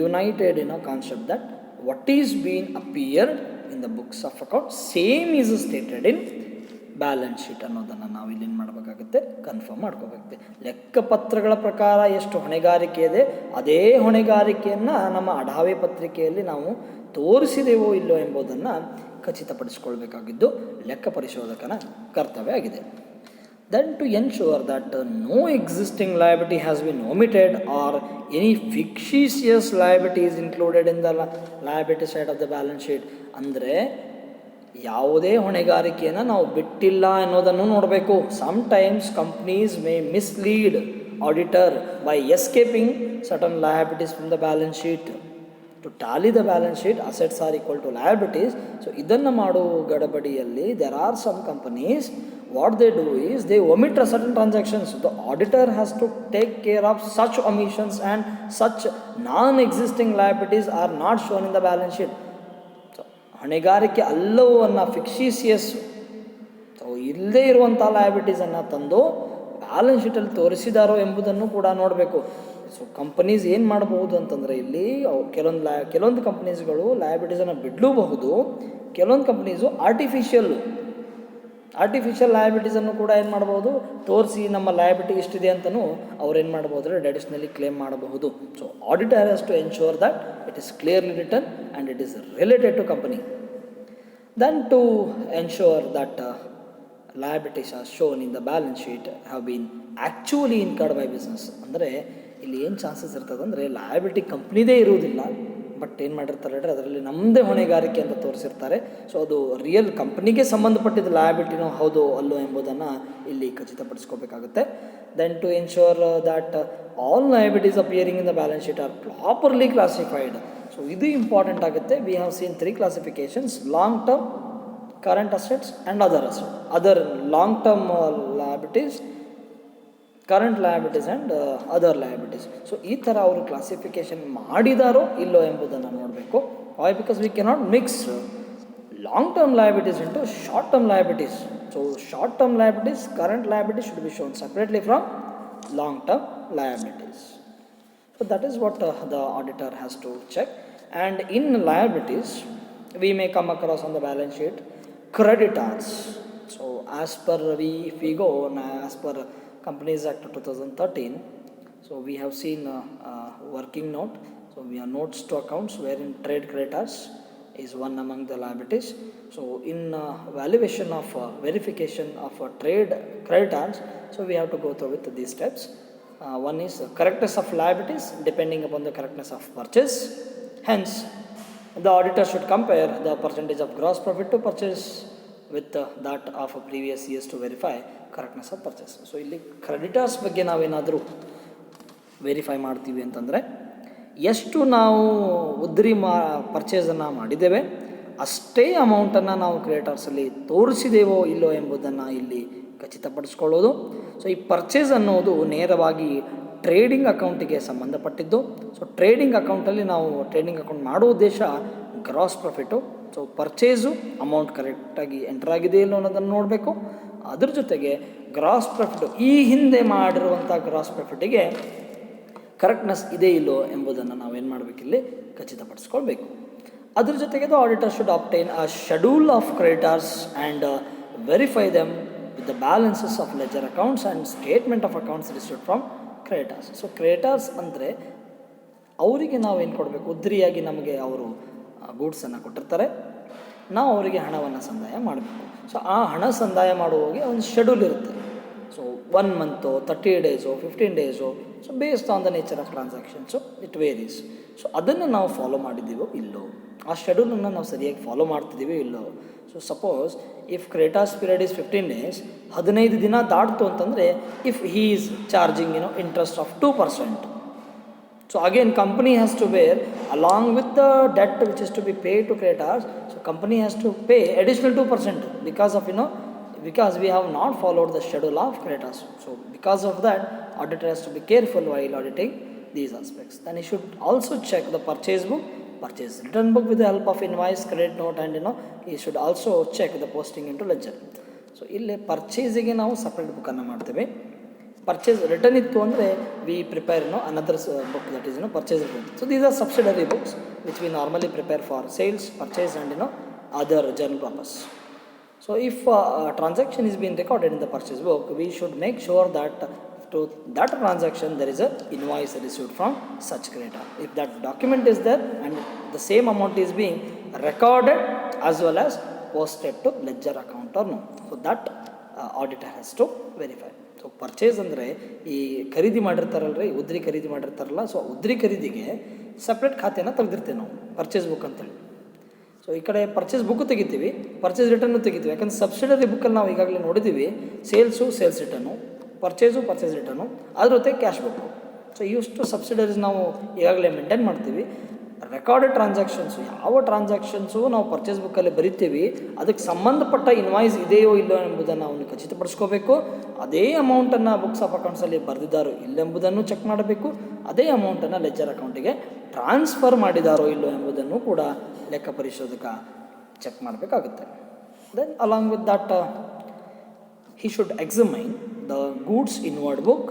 United in a concept that what is been appeared in the books of account same is stated in balance sheet ಅನ್ನೋದನ್ನು ನಾವು ಇಲ್ಲಿ ಏನು ಮಾಡಬೇಕಾಗುತ್ತೆ, ಕನ್ಫರ್ಮ್ ಮಾಡ್ಕೋಬೇಕಾಗುತ್ತೆ. ಲೆಕ್ಕಪತ್ರಗಳ ಪ್ರಕಾರ ಎಷ್ಟು ಹೊಣೆಗಾರಿಕೆ ಇದೆ ಅದೇ ಹೊಣೆಗಾರಿಕೆಯನ್ನು ನಮ್ಮ ಅಢಾವೆ ಪತ್ರಿಕೆಯಲ್ಲಿ ನಾವು ತೋರಿಸಿದೆವೋ ಇಲ್ಲೋ ಎಂಬುದನ್ನು ಖಚಿತಪಡಿಸಿಕೊಳ್ಬೇಕಾಗಿದ್ದು ಲೆಕ್ಕ ಪರಿಶೋಧಕನ ಕರ್ತವ್ಯ ಆಗಿದೆ. Then to ensure that no existing liability has been omitted or any fictitious liability is included in the liability side of the balance sheet. ಅಂದರೆ ಯಾವುದೇ ಹೊಣೆಗಾರಿಕೆಯನ್ನು ನಾವು ಬಿಟ್ಟಿಲ್ಲ ಅನ್ನೋದನ್ನು ನೋಡಬೇಕು. Sometimes companies may mislead auditor by escaping certain liabilities from the balance sheet to tally the balance sheet assets are equal to liabilities. So ಇದನ್ನು ಮಾಡುವ ಗಡಬಡಿಯಲ್ಲಿ there are some companies what they do is they omit certain transactions. The auditor has to take care of such omissions and such non existing liabilities are not shown in the balance sheet. ಹೊಣೆಗಾರಿಕೆ ಅಲ್ಲವನ್ನು ಫಿಕ್ಸಿಷಿಯಸ್ ಇಲ್ಲದೇ ಇರುವಂಥ ಲಯಬಿಲಿಟೀಸನ್ನು ತಂದು balance ಶೀಟಲ್ಲಿ ತೋರಿಸಿದಾರೋ ಎಂಬುದನ್ನು ಕೂಡ ನೋಡಬೇಕು. So companies ಏನು ಮಾಡಬಹುದು ಅಂತಂದರೆ ಇಲ್ಲಿ ಕೆಲವೊಂದು ಕಂಪನೀಸ್ಗಳು ಲಯಬಿಲಿಟೀಸನ್ನು ಬಿಡಲೂಬಹುದು, ಕೆಲವೊಂದು ಕಂಪ್ನೀಸು ಆರ್ಟಿಫಿಷಿಯಲ್ ಲಯಬಿಲಿಟೀಸನ್ನು ಕೂಡ ಏನು ಮಾಡ್ಬೋದು, ತೋರಿಸಿ ನಮ್ಮ ಲಯಬಿಲಿಟಿ ಇಷ್ಟಿದೆ ಅಂತಲೂ ಅವ್ರೇನು ಮಾಡ್ಬೋದು ಅಂದರೆ ಅಡಿಷನಲಿ ಕ್ಲೇಮ್ ಮಾಡಬಹುದು. So auditor has to ensure that it is clearly written and it is related to company. Then to ensure that liabilities are shown in the balance sheet have been actually incurred by business. ಅಂದರೆ ಇಲ್ಲಿ ಏನು chances ಇರ್ತದೆ ಅಂದರೆ liability ಕಂಪ್ನಿದೇ ಇರುವುದಿಲ್ಲ, but ಏನು ಮಾಡಿರ್ತಾರೆ ಅಂದರೆ ಅದರಲ್ಲಿ ನಮ್ಮದೇ ಹೊಣೆಗಾರಿಕೆ ಅಂತ ತೋರಿಸಿರ್ತಾರೆ. ಸೊ ಅದು ರಿಯಲ್ ಕಂಪ್ನಿಗೆ ಸಂಬಂಧಪಟ್ಟಿದ್ದ ಲಯಬಿಲಿಟಿನೋ ಹೌದು ಅಲ್ಲೋ ಎಂಬುದನ್ನು ಇಲ್ಲಿ ಖಚಿತಪಡಿಸ್ಕೋಬೇಕಾಗುತ್ತೆ. Then to ensure that all liabilities appearing in the balance sheet are properly classified. So ಇದು ಇಂಪಾರ್ಟೆಂಟ್ ಆಗುತ್ತೆ. We have seen 3 classifications: long term, current assets and other long term liabilities, current liabilities and other liabilities. So ಈ ಥರ ಅವರು classification ಮಾಡಿದಾರೋ ಇಲ್ಲೋ ಎಂಬುದನ್ನು ನೋಡಬೇಕು. Why? Because we cannot mix long term liabilities into short term liabilities. So short term liabilities, current liabilities should be shown separately from long term liabilities. So that is what the auditor has to check. And in liabilities we may come across on the balance sheet creditors. So as per if we go as per Companies Act 2013, so we have seen working note. So we have notes to accounts wherein trade creditors is one among the liabilities. So in valuation of verification of trade creditors, so we have to go through with these steps. One is correctness of liabilities depending upon the correctness of purchase. Hence, the auditor should compare the percentage of gross profit to purchase with that of a previous years to verify correctness of purchase. So ಇಲ್ಲಿ creditors ಬಗ್ಗೆ ನಾವೇನಾದರೂ verify ಮಾಡ್ತೀವಿ ಅಂತಂದರೆ ಎಷ್ಟು ನಾವು ಉದ್ರಿ ಪರ್ಚೇಸನ್ನು ಮಾಡಿದ್ದೇವೆ ಅಷ್ಟೇ ಅಮೌಂಟನ್ನು ನಾವು ಕ್ರೆಡಿಟರ್ಸಲ್ಲಿ ತೋರಿಸಿದೇವೋ ಇಲ್ಲೋ ಎಂಬುದನ್ನು ಇಲ್ಲಿ ಖಚಿತಪಡಿಸ್ಕೊಳ್ಳೋದು. ಸೊ ಈ ಪರ್ಚೇಸ್ ಅನ್ನೋದು ನೇರವಾಗಿ ಟ್ರೇಡಿಂಗ್ ಅಕೌಂಟಿಗೆ ಸಂಬಂಧಪಟ್ಟಿದ್ದು. ಸೊ ಟ್ರೇಡಿಂಗ್ ಅಕೌಂಟಲ್ಲಿ ನಾವು ಟ್ರೇಡಿಂಗ್ ಅಕೌಂಟ್ ಮಾಡೋ ಉದ್ದೇಶ gross profit. So purchase amount ಕರೆಕ್ಟಾಗಿ ಎಂಟರ್ ಆಗಿದೆ ಇಲ್ಲೋ ಅನ್ನೋದನ್ನು ನೋಡಬೇಕು. ಅದ್ರ ಜೊತೆಗೆ ಗ್ರಾಸ್ ಪ್ರಾಫಿಟ್ಟು ಈ ಹಿಂದೆ ಮಾಡಿರುವಂಥ ಗ್ರಾಸ್ ಪ್ರಾಫಿಟ್ಟಿಗೆ ಕರೆಕ್ಟ್ನೆಸ್ ಇದೆ ಇಲ್ಲೋ ಎಂಬುದನ್ನು ನಾವೇನು ಮಾಡಬೇಕಿಲ್ಲಿ ಖಚಿತಪಡಿಸ್ಕೊಳ್ಬೇಕು. ಅದ್ರ ಜೊತೆಗೆ the auditor should obtain a schedule of creditors and verify them with the balances of ledger accounts and statement of accounts received from creditors. So creditors ಅಂದರೆ ಅವರಿಗೆ ನಾವೇನು ಕೊಡಬೇಕು, ಉದ್ರಿಯಾಗಿ ನಮಗೆ ಅವರು ಗೂಡ್ಸನ್ನು ಕೊಟ್ಟಿರ್ತಾರೆ, ನಾವು ಅವರಿಗೆ ಹಣವನ್ನು ಸಂದಾಯ ಮಾಡಬೇಕು. ಸೊ ಆ ಹಣ ಸಂದಾಯ ಮಾಡುವಾಗೆ ಒಂದು ಶೆಡ್ಯೂಲ್ ಇರುತ್ತೆ. So 1 month, 30 days, 15 days, so based on the nature of transactions it varies. So ಅದನ್ನು ನಾವು ಫಾಲೋ ಮಾಡಿದ್ದೀವೋ ಇಲ್ಲೋ, ಆ ಶೆಡ್ಯೂಲನ್ನು ನಾವು ಸರಿಯಾಗಿ ಫಾಲೋ ಮಾಡ್ತಿದ್ದೀವೋ ಇಲ್ಲೋ. So suppose if creditors period is 15 days, 15 ದಿನ ದಾಟ್ತು ಅಂತಂದರೆ if he is charging interest of 2%. So again company has to bear along with the debt which is to be paid to creditors. So company has to pay additional 2% because of because we have not followed the schedule of creditors. So because of that, auditor has to be careful while auditing these aspects. Then he should also check the purchase book, purchase return book with the help of invoice, credit note, and he should also check the posting into ledger. So ಇಲ್ಲಿ ಪರ್ಚೇಸಿಗೆ ನಾವು separate ಬುಕ್ಕನ್ನು ಮಾಡ್ತೇವೆ. Purchase return ಇತ್ತು ಅಂದರೆ we prepare another book that is purchase return. So these are subsidiary books which we normally prepare for sales, purchase and other general purpose. So if transaction is been recorded in the purchase book, we should make sure that to that transaction there is a invoice received from such creditor. If that document is there and the same amount is being recorded as well as posted to ledger account or no, so that auditor has to verify. So purchase ಅಂದರೆ ಈ ಖರೀದಿ ಮಾಡಿರ್ತಾರಲ್ರಿ, ಉದ್ರಿ ಖರೀದಿ ಮಾಡಿರ್ತಾರಲ್ಲ, so ಉದ್ರಿ ಖರೀದಿಗೆ separate ಖಾತೆನ ತೆಗೆದಿರ್ತೀವಿ ನಾವು ಪರ್ಚೇಸ್ ಬುಕ್ ಅಂತೇಳಿ. ಸೊ ಈ ಕಡೆ ಪರ್ಚೇಸ್ ಬುಕ್ಕು ತೆಗಿತೀವಿ, ಪರ್ಚೇಸ್ ರಿಟರ್ನು ತೆಗಿತೀವಿ. ಯಾಕಂದರೆ ಸಬ್ಸಿಡರಿ ಬುಕ್ಕಲ್ಲಿ ನಾವು ಈಗಾಗಲೇ ನೋಡಿದ್ದೀವಿ, sales sales return, purchase purchase return, ಅದ್ರ ಜೊತೆ ಕ್ಯಾಶ್ ಬುಕ್ಕು. ಸೊ ಇಷ್ಟು ಸಬ್ಸಿಡರೀಸ್ ನಾವು ಈಗಾಗಲೇ ಮೇಂಟೈನ್ ಮಾಡ್ತೀವಿ. ರೆಕಾರ್ಡೆಡ್ ಟ್ರಾನ್ಸಾಕ್ಷನ್ಸು, ಯಾವ ಟ್ರಾನ್ಸಾಕ್ಷನ್ಸು ನಾವು ಪರ್ಚೇಸ್ ಬುಕ್ಕಲ್ಲಿ ಬರಿತೀವಿ ಅದಕ್ಕೆ ಸಂಬಂಧಪಟ್ಟ ಇನ್ವಾಯ್ಸ್ ಇದೆಯೋ ಇಲ್ಲೋ ಎಂಬುದನ್ನು ಅವನು ಖಚಿತಪಡಿಸ್ಕೋಬೇಕು. ಅದೇ ಅಮೌಂಟನ್ನು ಬುಕ್ಸ್ ಆಫ್ ಅಕೌಂಟ್ಸಲ್ಲಿ ಬರೆದಿದ್ದಾರೋ ಇಲ್ಲೆಂಬುದನ್ನು ಚೆಕ್ ಮಾಡಬೇಕು. ಅದೇ ಅಮೌಂಟನ್ನು ಲೆಜ್ಜರ್ ಅಕೌಂಟಿಗೆ ಟ್ರಾನ್ಸ್ಫರ್ ಮಾಡಿದಾರೋ ಇಲ್ಲೋ ಎಂಬುದನ್ನು ಕೂಡ ಲೆಕ್ಕ ಪರಿಶೋಧಕ ಚೆಕ್ ಮಾಡಬೇಕಾಗುತ್ತೆ. Then along with that he should examine the goods inward book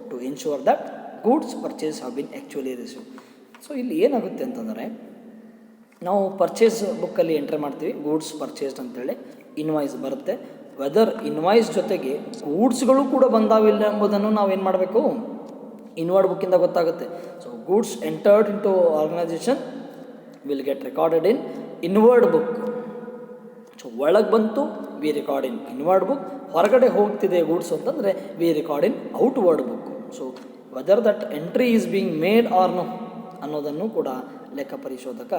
to ensure that goods purchase have been actually received. So ಇಲ್ಲಿ ಏನಾಗುತ್ತೆ ಅಂತಂದರೆ, ನಾವು ಪರ್ಚೇಸ್ ಬುಕ್ಕಲ್ಲಿ ಎಂಟ್ರಿ ಮಾಡ್ತೀವಿ ಗೂಡ್ಸ್ ಪರ್ಚೇಸ್ಡ್ ಅಂತೇಳಿ, ಇನ್ವಾಯ್ಸ್ ಬರುತ್ತೆ. ವೆದರ್ ಇನ್ವಾಯ್ಸ್ ಜೊತೆಗೆ ಗೂಡ್ಸ್ಗಳು ಕೂಡ ಬಂದಾವಿಲ್ಲ ಎಂಬುದನ್ನು ನಾವೇನು ಮಾಡಬೇಕು, ಇನ್ವರ್ಡ್ ಬುಕ್ಕಿಂದ ಗೊತ್ತಾಗುತ್ತೆ. So goods entered into organisation will get recorded in inward book. So ಒಳಗೆ ಬಂತು we record in inward book, ಹೊರಗಡೆ ಹೋಗ್ತಿದೆ ಗೂಡ್ಸ್ ಅಂತಂದರೆ we record in outward book. So whether that entry is being made or no ಅನ್ನೋದನ್ನು ಕೂಡ ಲೆಕ್ಕ ಪರಿಶೋಧಕ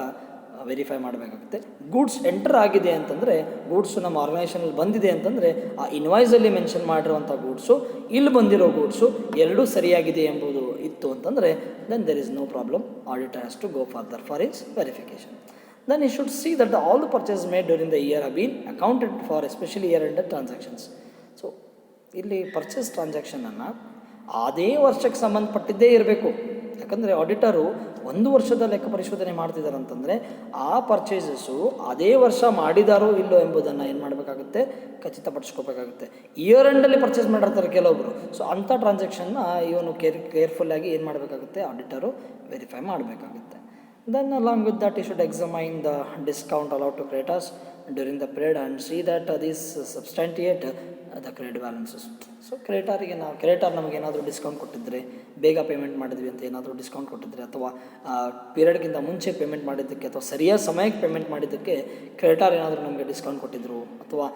verify ಮಾಡಬೇಕಾಗುತ್ತೆ. ಗೂಡ್ಸ್ ಎಂಟರ್ ಆಗಿದೆ ಅಂತಂದರೆ, ಗೂಡ್ಸು ನಮ್ಮ ಆರ್ಗನೈಸೇಷನಲ್ಲಿ ಬಂದಿದೆ ಅಂತಂದರೆ, ಆ ಇನ್ವಾಯ್ಸಲ್ಲಿ ಮೆನ್ಷನ್ ಮಾಡಿರುವಂಥ ಗೂಡ್ಸು ಇಲ್ಲಿ ಬಂದಿರೋ ಗೂಡ್ಸು ಎರಡೂ ಸರಿಯಾಗಿದೆ ಎಂಬುದು ಇತ್ತು ಅಂತಂದರೆ, then there is no problem. Auditor has to go further for its verification. Then he should see that all the purchases made during the year have been accounted for, especially year-ended transactions. So ಇಲ್ಲಿ purchase ಟ್ರಾನ್ಸಾಕ್ಷನನ್ನು ಅದೇ ವರ್ಷಕ್ಕೆ ಸಂಬಂಧಪಟ್ಟಿದ್ದೇ ಇರಬೇಕು. ಯಾಕಂದರೆ auditor ಒಂದು ವರ್ಷದ ಲೆಕ್ಕ ಪರಿಶೋಧನೆ ಮಾಡ್ತಿದ್ದಾರೆ ಅಂತಂದರೆ ಆ ಪರ್ಚೇಸಸ್ಸು ಅದೇ ವರ್ಷ ಮಾಡಿದಾರೋ ಇಲ್ಲೋ ಎಂಬುದನ್ನು ಏನು ಮಾಡಬೇಕಾಗುತ್ತೆ, ಖಚಿತಪಡಿಸ್ಕೋಬೇಕಾಗುತ್ತೆ. ಇಯರ್ ಎಂಡಲ್ಲಿ ಪರ್ಚೇಸ್ ಮಾಡಿರ್ತಾರೆ ಕೆಲವೊಬ್ಬರು. ಸೊ ಅಂಥ ಟ್ರಾನ್ಸಾಕ್ಷನ್ನ ಇವನು ಕೇರ್ಫುಲ್ಲಾಗಿ ಏನು ಮಾಡಬೇಕಾಗುತ್ತೆ, ಆಡಿಟರು ವೆರಿಫೈ ಮಾಡಬೇಕಾಗುತ್ತೆ. Then along with that, he should examine the discount allowed to creditors during the period and see that these substantiate the credit balances. So creditor ನಮಗೇನಾದರೂ ಡಿಸ್ಕೌಂಟ್ ಕೊಟ್ಟಿದ್ದರೆ, ಬೇಗ ಪೇಮೆಂಟ್ ಮಾಡಿದ್ವಿ ಅಂತ ಏನಾದರೂ ಡಿಸ್ಕೌಂಟ್ ಕೊಟ್ಟಿದ್ದರೆ, ಅಥವಾ ಪೀರಿಯಡ್ಗಿಂತ ಮುಂಚೆ ಪೇಮೆಂಟ್ ಮಾಡಿದ್ದಕ್ಕೆ ಅಥವಾ ಸರಿಯಾದ ಸಮಯಕ್ಕೆ ಪೇಮೆಂಟ್ ಮಾಡಿದ್ದಕ್ಕೆ ಕ್ರೆಡಿಟರ್ ಏನಾದರೂ ನಮಗೆ ಡಿಸ್ಕೌಂಟ್ ಕೊಟ್ಟಿದ್ದರು, ಅಥವಾ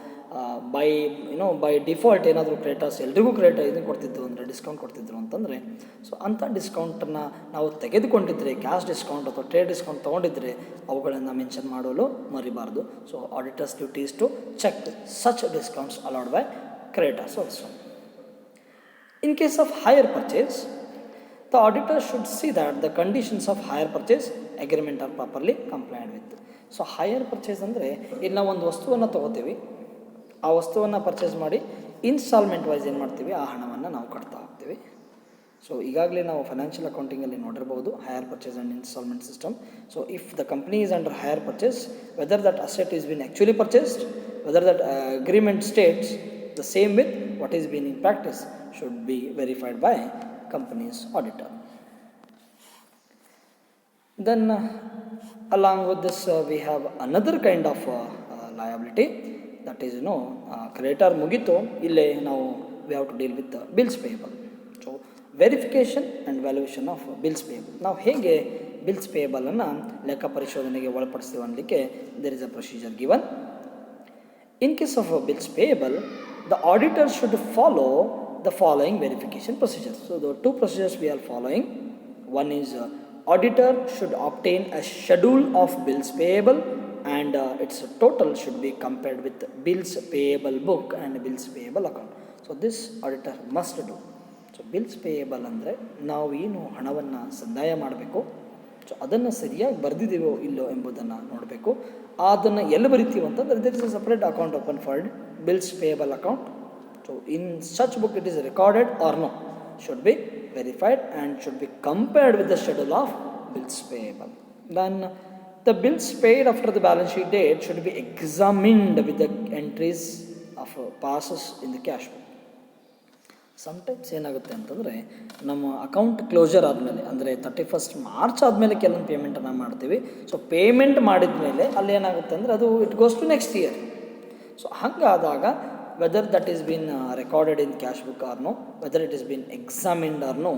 ಬೈ ಡಿಫಾಲ್ಟ್ ಏನಾದರೂ ಕ್ರೆಡಿಟರ್ಸ್ ಎಲ್ರಿಗೂ ಇದನ್ನು ಕೊಡ್ತಿದ್ದು ಅಂದರೆ ಡಿಸ್ಕೌಂಟ್ ಕೊಡ್ತಿದ್ರು ಅಂತಂದರೆ, ಸೊ ಅಂಥ ಡಿಸ್ಕೌಂಟನ್ನು ನಾವು ತೆಗೆದುಕೊಂಡಿದ್ದರೆ, ಕ್ಯಾಶ್ ಡಿಸ್ಕೌಂಟ್ ಅಥವಾ ಟ್ರೇಡ್ ಡಿಸ್ಕೌಂಟ್ ತೊಗೊಂಡಿದ್ದರೆ ಅವುಗಳನ್ನು ಮೆನ್ಷನ್ ಮಾಡಲು ಮರಿಬಾರ್ದು. So auditors duties to check such discounts allowed by creditors also. In case of hire purchase, the auditor should see that the conditions of hire purchase agreement are properly complied with. So higher purchase ಅಂದರೆ ಇಲ್ಲಿ ನಾವು ಒಂದು ವಸ್ತುವನ್ನು ತೊಗೋತೀವಿ, ಆ ವಸ್ತುವನ್ನು purchase ಮಾಡಿ instalment wise ಏನು ಮಾಡ್ತೀವಿ, ಆ ಹಣವನ್ನು ನಾವು ಕಟ್ತಾ ಹೋಗ್ತೀವಿ. ಸೊ ಈಗಾಗಲೇ ನಾವು ಫೈನಾನ್ಷಿಯಲ್ ಅಕೌಂಟಿಂಗಲ್ಲಿ ನೋಡಿರ್ಬೋದು higher purchase and instalment system. So if the company is under higher purchase, whether that asset is been actually purchased, whether that agreement States the same with what is being in practice should be verified by company's auditor. Then along with this we have another kind of liability, that is creditor mugito ille now we have to deal with the bills payable. So verification and valuation of bills payable. ನಾವು ಹೇಗೆ bills payable ಅನ್ನು ಲೆಕ್ಕ ಪರಿಶೋಧನೆಗೆ ಒಳಪಡಿಸ್ತೀವಿ ಅನ್ನಲಿಕ್ಕೆ there is a procedure given. In case of bills payable, the auditor should follow the following verification procedures. So the two procedures we are following. One is auditor should obtain a schedule of bills payable and its total should be compared with bills payable book and bills payable account. So this auditor must do. So bills payable ಅಂದರೆ ನಾವು ಏನು ಹಣವನ್ನು ಸಂದಾಯ ಮಾಡಬೇಕು, so ಅದನ್ನು ಸರಿಯಾಗಿ ಬರೆದಿದ್ದೀವೋ ಇಲ್ಲೋ ಎಂಬುದನ್ನು ನೋಡಬೇಕು. ಅದನ್ನು ಎಲ್ಲಿ ಬರಿತೀವಿ ಅಂತಂದರೆ there is a separate account open for bills payable account. So in such book it is recorded or no, should be verified and should be compared with the schedule of bills payable. Then the bills paid after the balance sheet date should be examined with the entries of passes in the cash book. Sometimes ಏನಾಗುತ್ತೆ ಅಂತಂದರೆ ನಮ್ಮ account closer ಆದಮೇಲೆ ಅಂದರೆ 31st March ಆದಮೇಲೆ ಕೆಲವೊಂದು ಪೇಮೆಂಟನ್ನು ಮಾಡ್ತೀವಿ. So payment ಮಾಡಿದ ಮೇಲೆ ಅಲ್ಲಿ ಏನಾಗುತ್ತೆ ಅಂದರೆ ಅದು it goes to next year. So ಹಾಗಾದಾಗ whether that is been recorded in cash book or no, whether it is been examined or no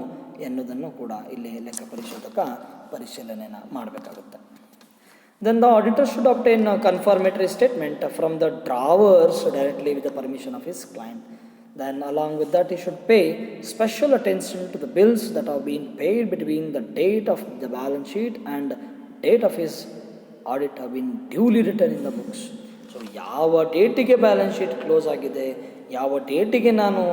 ಎನ್ನುವುದನ್ನು ಕೂಡ ಇಲ್ಲಿ ಲೆಕ್ಕ ಪರಿಶೋಧಕ ಪರಿಶೀಲನೆಯನ್ನು ಮಾಡಬೇಕಾಗುತ್ತೆ. Then the auditor should obtain a confirmatory statement from the drawers directly with the permission of his client. Then along with that he should pay special attention to the bills that have been paid between the date of the balance sheet and date of his audit have been duly written in the books. So ಯಾವ ಡೇಟಿಗೆ balance sheet close ಆಗಿದೆ, ಯಾವ ಡೇಟಿಗೆ ನಾನು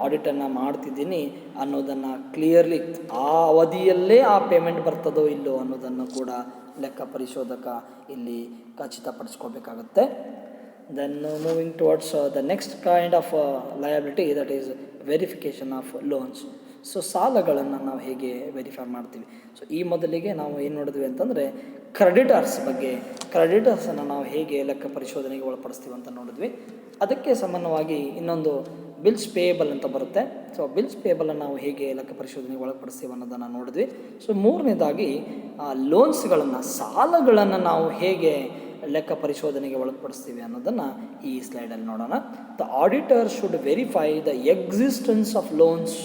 ಆಡಿಟನ್ನು ಮಾಡ್ತಿದ್ದೀನಿ ಅನ್ನೋದನ್ನು clearly ಆ ಅವಧಿಯಲ್ಲೇ ಆ ಪೇಮೆಂಟ್ ಬರ್ತದೋ ಇಲ್ಲೋ ಅನ್ನೋದನ್ನು ಕೂಡ ಲೆಕ್ಕ ಪರಿಶೋಧಕ ಇಲ್ಲಿ ಖಚಿತಪಡಿಸ್ಕೋಬೇಕಾಗುತ್ತೆ. Then moving towards the next kind of liability, that is verification of loans. So ಸಾಲಗಳನ್ನು ನಾವು ಹೇಗೆ ವೆರಿಫೈ ಮಾಡ್ತೀವಿ. ಸೊ ಈ ಮೊದಲಿಗೆ ನಾವು ಏನು ನೋಡಿದ್ವಿ ಅಂತಂದರೆ ಕ್ರೆಡಿಟರ್ಸ್ ಬಗ್ಗೆ, ಕ್ರೆಡಿಟರ್ಸನ್ನು ನಾವು ಹೇಗೆ ಲೆಕ್ಕ ಪರಿಶೋಧನೆಗೆ ಒಳಪಡಿಸ್ತೀವಿ ಅಂತ ನೋಡಿದ್ವಿ. ಅದಕ್ಕೆ ಸಮಾನವಾಗಿ ಇನ್ನೊಂದು ಬಿಲ್ಸ್ ಪೇಯಬಲ್ ಅಂತ ಬರುತ್ತೆ. ಸೊ ಬಿಲ್ಸ್ ಪೇಯಬಲನ್ನು ನಾವು ಹೇಗೆ ಲೆಕ್ಕ ಪರಿಶೋಧನೆಗೆ ಒಳಪಡಿಸ್ತೀವಿ ಅನ್ನೋದನ್ನು ನೋಡಿದ್ವಿ. ಸೊ ಮೂರನೇದಾಗಿ ಲೋನ್ಸ್ಗಳನ್ನು, ಸಾಲಗಳನ್ನು ನಾವು ಹೇಗೆ ಲೆಕ್ಕ ಪರಿಶೋಧನೆಗೆ ಒಳಪಡಿಸ್ತೀವಿ ಅನ್ನೋದನ್ನು ಈ ಸ್ಲೈಡಲ್ಲಿ ನೋಡೋಣ. The auditor should verify the existence of loans.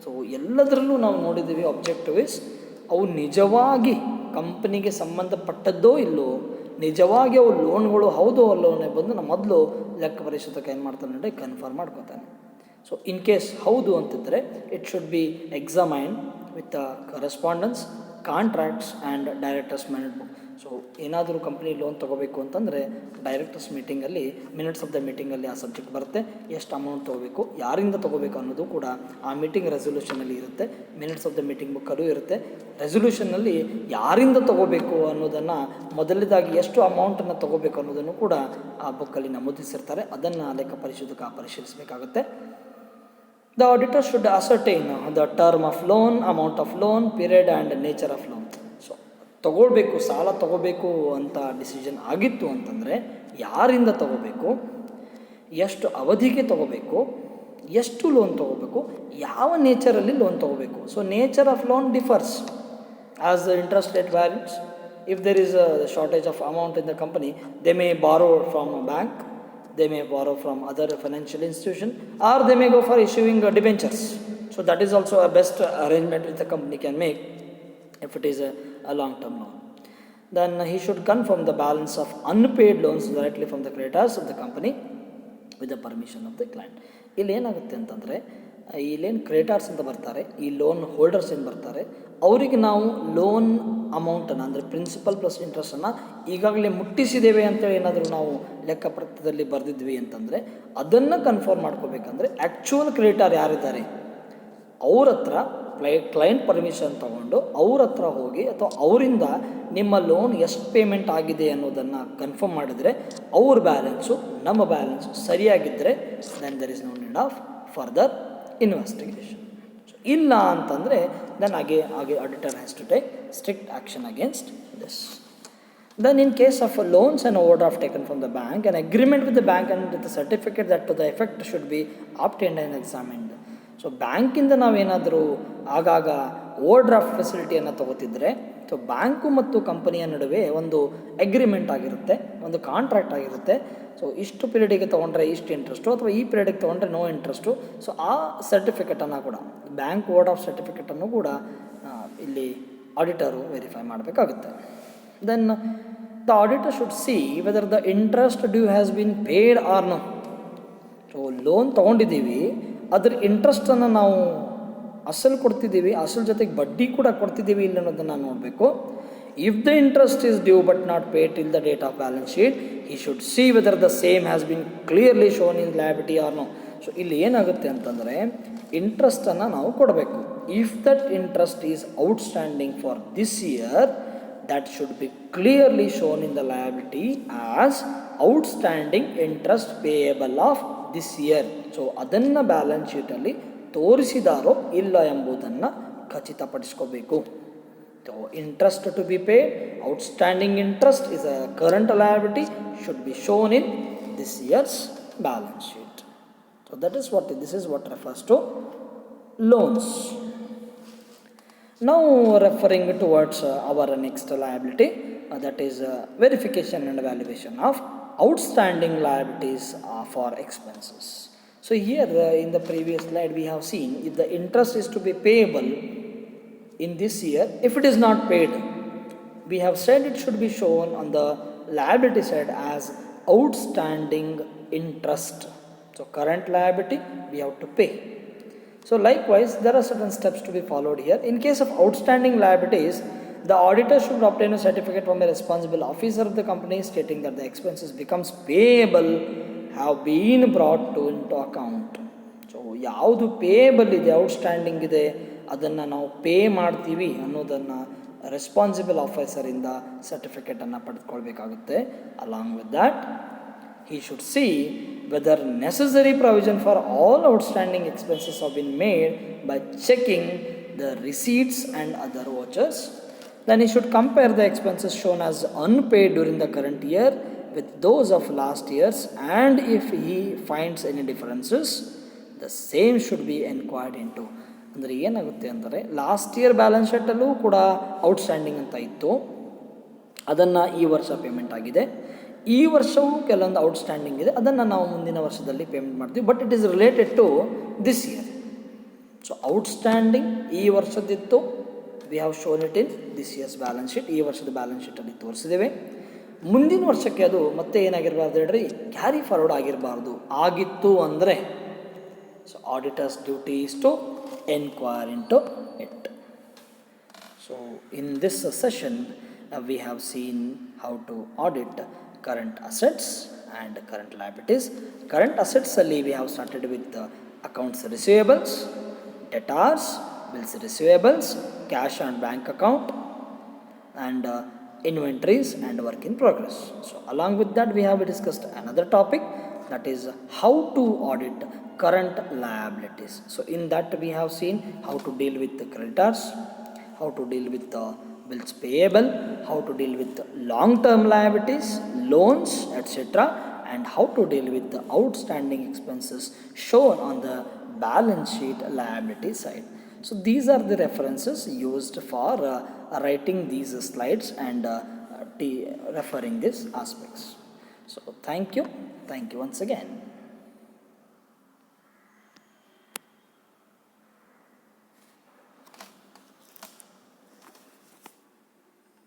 So ಎಲ್ಲದರಲ್ಲೂ ನಾವು ನೋಡಿದ್ದೀವಿ ಆಬ್ಜೆಕ್ಟಿವ್ ಇಸ್ ಅವು ನಿಜವಾಗಿ ಕಂಪನಿಗೆ ಸಂಬಂಧಪಟ್ಟದ್ದೋ ಇಲ್ಲೋ, ನಿಜವಾಗಿ ಅವು ಲೋನ್ಗಳು ಹೌದೋ ಅಲ್ಲೋ ಅನ್ನೋದನ್ನು ಮೊದಲು ಲೆಕ್ಕ ಪರಿಶೋಧಕ ಏನು ಮಾಡ್ತಾನೆ ಅಂದರೆ ಕನ್ಫರ್ಮ್ ಮಾಡ್ಕೋತಾನೆ. ಸೊ ಇನ್ ಕೇಸ್ ಹೌದು ಅಂತಿದ್ದರೆ it should be examine with correspondence, contracts and directors minute book. So ಏನಾದರೂ ಕಂಪ್ನಿ ಲೋನ್ ತೊಗೋಬೇಕು ಅಂತಂದರೆ ಡೈರೆಕ್ಟರ್ಸ್ ಮೀಟಿಂಗಲ್ಲಿ, ಮಿನಿಟ್ಸ್ ಆಫ್ ದ ಮೀಟಿಂಗಲ್ಲಿ ಆ ಸಬ್ಜೆಕ್ಟ್ ಬರುತ್ತೆ. ಎಷ್ಟು ಅಮೌಂಟ್ ತೊಗೋಬೇಕು, ಯಾರಿಂದ ತೊಗೋಬೇಕು ಅನ್ನೋದು ಕೂಡ ಆ ಮೀಟಿಂಗ್ ರೆಸೊಲ್ಯೂಷನಲ್ಲಿ ಇರುತ್ತೆ. ಮಿನಿಟ್ಸ್ ಆಫ್ ದ ಮೀಟಿಂಗ್ ಬುಕ್ಕಲ್ಲೂ ಇರುತ್ತೆ. ರೆಸೊಲ್ಯೂಷನ್ನಲ್ಲಿ ಯಾರಿಂದ ತೊಗೋಬೇಕು ಅನ್ನೋದನ್ನು, ಮೊದಲನೇದಾಗಿ ಎಷ್ಟು ಅಮೌಂಟನ್ನು ತೊಗೋಬೇಕು ಅನ್ನೋದನ್ನು ಕೂಡ ಆ ಬುಕ್ಕಲ್ಲಿ ನಮೂದಿಸಿರ್ತಾರೆ. ಅದನ್ನು ಲೆಕ್ಕ ಪರಿಶೋಧಕ ಪರಿಶೀಲಿಸಬೇಕಾಗುತ್ತೆ. The auditor should ascertain the term of loan, amount of loan, period and nature of loan. So ತೊಗೊಳ್ಬೇಕು, ಸಾಲ ತೊಗೋಬೇಕು ಅಂತ ಡಿಸಿಷನ್ ಆಗಿತ್ತು ಅಂತಂದರೆ ಯಾರಿಂದ ತೊಗೋಬೇಕು, ಎಷ್ಟು ಅವಧಿಗೆ ತೊಗೋಬೇಕು, ಎಷ್ಟು ಲೋನ್ ತೊಗೋಬೇಕು, ಯಾವ ನೇಚರಲ್ಲಿ ಲೋನ್ ತೊಗೋಬೇಕು. So nature of loan differs as the interest rate varies. If there is a shortage of amount in the company, they may borrow from a bank, they may borrow from other financial institution, or they may go for issuing debentures. So that is also a best arrangement which the company can make if it is a long-term loan. Then he should confirm the balance of unpaid loans directly from the creditors of the company. With the permission of the client. ಇಲ್ಲಿ ಏನಾಗುತ್ತೆ ಅಂತಂದರೆ, ಇಲ್ಲೇನು creditors ಅಂತ ಬರ್ತಾರೆ, ಈ loan holders ಏನು ಬರ್ತಾರೆ, ಅವರಿಗೆ ನಾವು ಲೋನ್ ಅಮೌಂಟನ್ನು ಅಂದರೆ ಪ್ರಿನ್ಸಿಪಲ್ ಪ್ಲಸ್ ಇಂಟ್ರೆಸ್ಟನ್ನು ಈಗಾಗಲೇ ಮುಟ್ಟಿಸಿದ್ದೇವೆ ಅಂತೇಳಿ ಏನಾದರೂ ನಾವು ಲೆಕ್ಕಪತ್ರದಲ್ಲಿ ಬರೆದಿದ್ವಿ ಅಂತಂದರೆ ಅದನ್ನು ಕನ್ಫರ್ಮ್ ಮಾಡ್ಕೋಬೇಕಂದ್ರೆ ಆ್ಯಕ್ಚುಯಲ್ ಕ್ರೆಡಿಟಾರ್ ಯಾರಿದ್ದಾರೆ ಅವ್ರ ಹತ್ರ ಕ್ಲೈಂಟ್ ಪರ್ಮಿಷನ್ ತೊಗೊಂಡು ಅವ್ರ ಹತ್ರ ಹೋಗಿ ಅಥವಾ ಅವರಿಂದ ನಿಮ್ಮ ಲೋನ್ ಎಷ್ಟು ಪೇಮೆಂಟ್ ಆಗಿದೆ ಅನ್ನೋದನ್ನು ಕನ್ಫರ್ಮ್ ಮಾಡಿದರೆ ಅವ್ರ ಬ್ಯಾಲೆನ್ಸು ನಮ್ಮ ಬ್ಯಾಲೆನ್ಸು ಸರಿಯಾಗಿದ್ದರೆ then there is no need of further investigation. ಇಲ್ಲ ಅಂತಂದರೆ ದೆನ್ ಹಾಗೆ auditor has to take strict action against this. Then in case of loans and overdraft taken from the bank, an agreement with the bank and with the certificate that to the effect should be obtained and examined. So ಬ್ಯಾಂಕಿಂದ ನಾವೇನಾದರೂ ಆಗಾಗ over draft ಫೆಸಿಲಿಟಿಯನ್ನು ತೊಗೋತಿದ್ರೆ, so bank ಮತ್ತು ಕಂಪನಿಯ ನಡುವೆ ಒಂದು agreement ಆಗಿರುತ್ತೆ, ಒಂದು contract ಆಗಿರುತ್ತೆ. ಸೊ ಇಷ್ಟು ಪೀರಿಯಡಿಗೆ ತೊಗೊಂಡ್ರೆ ಇಷ್ಟು ಇಂಟ್ರೆಸ್ಟು ಅಥವಾ ಈ ಪೀರಿಯಡಿಗೆ ತೊಗೊಂಡ್ರೆ ನೋ ಇಂಟ್ರೆಸ್ಟು. ಸೊ ಆ ಸರ್ಟಿಫಿಕೇಟನ್ನು ಕೂಡ ಬ್ಯಾಂಕ್ ಓವರ್ ಡ್ರಾಫ್ಟ್ ಸರ್ಟಿಫಿಕೇಟನ್ನು ಕೂಡ ಇಲ್ಲಿ ಆಡಿಟರು ವೆರಿಫೈ ಮಾಡಬೇಕಾಗುತ್ತೆ. Then the auditor should see whether the interest due has been paid or no. So loan ತೊಗೊಂಡಿದ್ದೀವಿ, ಅದ್ರ ಇಂಟ್ರೆಸ್ಟನ್ನು ನಾವು ಅಸಲು ಕೊಡ್ತಿದ್ದೀವಿ, ಅಸಲು ಜೊತೆಗೆ ಬಡ್ಡಿ ಕೂಡ ಕೊಡ್ತಿದ್ದೀವಿ ಇಲ್ಲ ಅನ್ನೋದನ್ನು ನೋಡಬೇಕು. If the interest is due but not paid till the date of balance sheet, he should see whether the same has been clearly shown in liability or no. So ಇಲ್ಲಿ ಏನಾಗುತ್ತೆ ಅಂತಂದರೆ ಇಂಟ್ರೆಸ್ಟನ್ನು ನಾವು ಕೊಡಬೇಕು. If that interest is outstanding for this year, that should be clearly shown in the liability as outstanding interest payable of this year. So ಅದನ್ನು balance ಶೀಟಲ್ಲಿ ತೋರಿಸಿದಾರೋ ಇಲ್ಲ ಎಂಬುದನ್ನು ಖಚಿತಪಡಿಸ್ಕೋಬೇಕು. So interest to be paid, outstanding interest is a current liability, should be shown in this year's balance sheet. So that is what this is what refers to loans. Now referring towards our next liability, that is verification and evaluation of outstanding liabilities for expenses. So here in the previous slide we have seen if the interest is to be payable in this year, if it is not paid, we have said it should be shown on the liability side as outstanding interest. So current liability we have to pay. So likewise, there are certain steps to be followed here. In case of outstanding liabilities, the auditor should obtain a certificate from a responsible officer of the company stating that the expenses becomes payable have been brought into account. So ಯಾವುದು payable ಇದೆ, outstanding ಇದೆ, ಅದನ್ನು ನಾವು pay ಮಾಡ್ತೀವಿ ಅನ್ನೋದನ್ನು responsible ಆಫೀಸರಿಂದ ಸರ್ಟಿಫಿಕೇಟನ್ನು ಪಡೆದುಕೊಳ್ಬೇಕಾಗುತ್ತೆ. Along with that he should see whether necessary provision for all outstanding expenses have been made by checking the receipts and other vouchers. Then he should compare the expenses shown as unpaid during the current year with those of last year's, and if he finds any differences, the same should be inquired into. ಅಂದರೆ ಏನಾಗುತ್ತೆ ಅಂದರೆ last year balance ಶೀಟಲ್ಲೂ ಕೂಡ outstanding ಅಂತ ಇತ್ತು, ಅದನ್ನು ಈ ವರ್ಷ payment ಆಗಿದೆ. ಈ ವರ್ಷವೂ ಕೆಲವೊಂದು ಔಟ್ಸ್ಟ್ಯಾಂಡಿಂಗ್ ಇದೆ, ಅದನ್ನು ನಾವು ಮುಂದಿನ ವರ್ಷದಲ್ಲಿ ಪೇಮೆಂಟ್ ಮಾಡ್ತೀವಿ, but it is related to this year. So outstanding ಈ ವರ್ಷದಿತ್ತು, we have shown it in this year's balance sheet, ಈ ವರ್ಷದ ಬ್ಯಾಲೆನ್ಸ್ ಶೀಟಲ್ಲಿ ತೋರಿಸಿದ್ದೇವೆ. ಮುಂದಿನ ವರ್ಷಕ್ಕೆ ಅದು ಮತ್ತೆ ಏನಾಗಿರಬಾರ್ದು ಹೇಳ್ರಿ, ಕ್ಯಾರಿ ಫಾರ್ವರ್ಡ್ ಆಗಿರಬಾರ್ದು. ಆಗಿತ್ತು ಅಂದರೆ so auditor's duty is to enquire into it. So in this session we have seen how to audit current assets and current liabilities. Current assets alli we have started with accounts receivables, debtors, bills receivables, cash and bank account, and inventories and work in progress. So along with that we have discussed another topic, that is how to audit current liabilities. So in that we have seen how to deal with the creditors, how to deal with the bills payable, how to deal with long-term liabilities, loans, etc., and how to deal with the outstanding expenses shown on the balance sheet liability side. So these are the references used for writing these slides and referring these aspects. So thank you once again.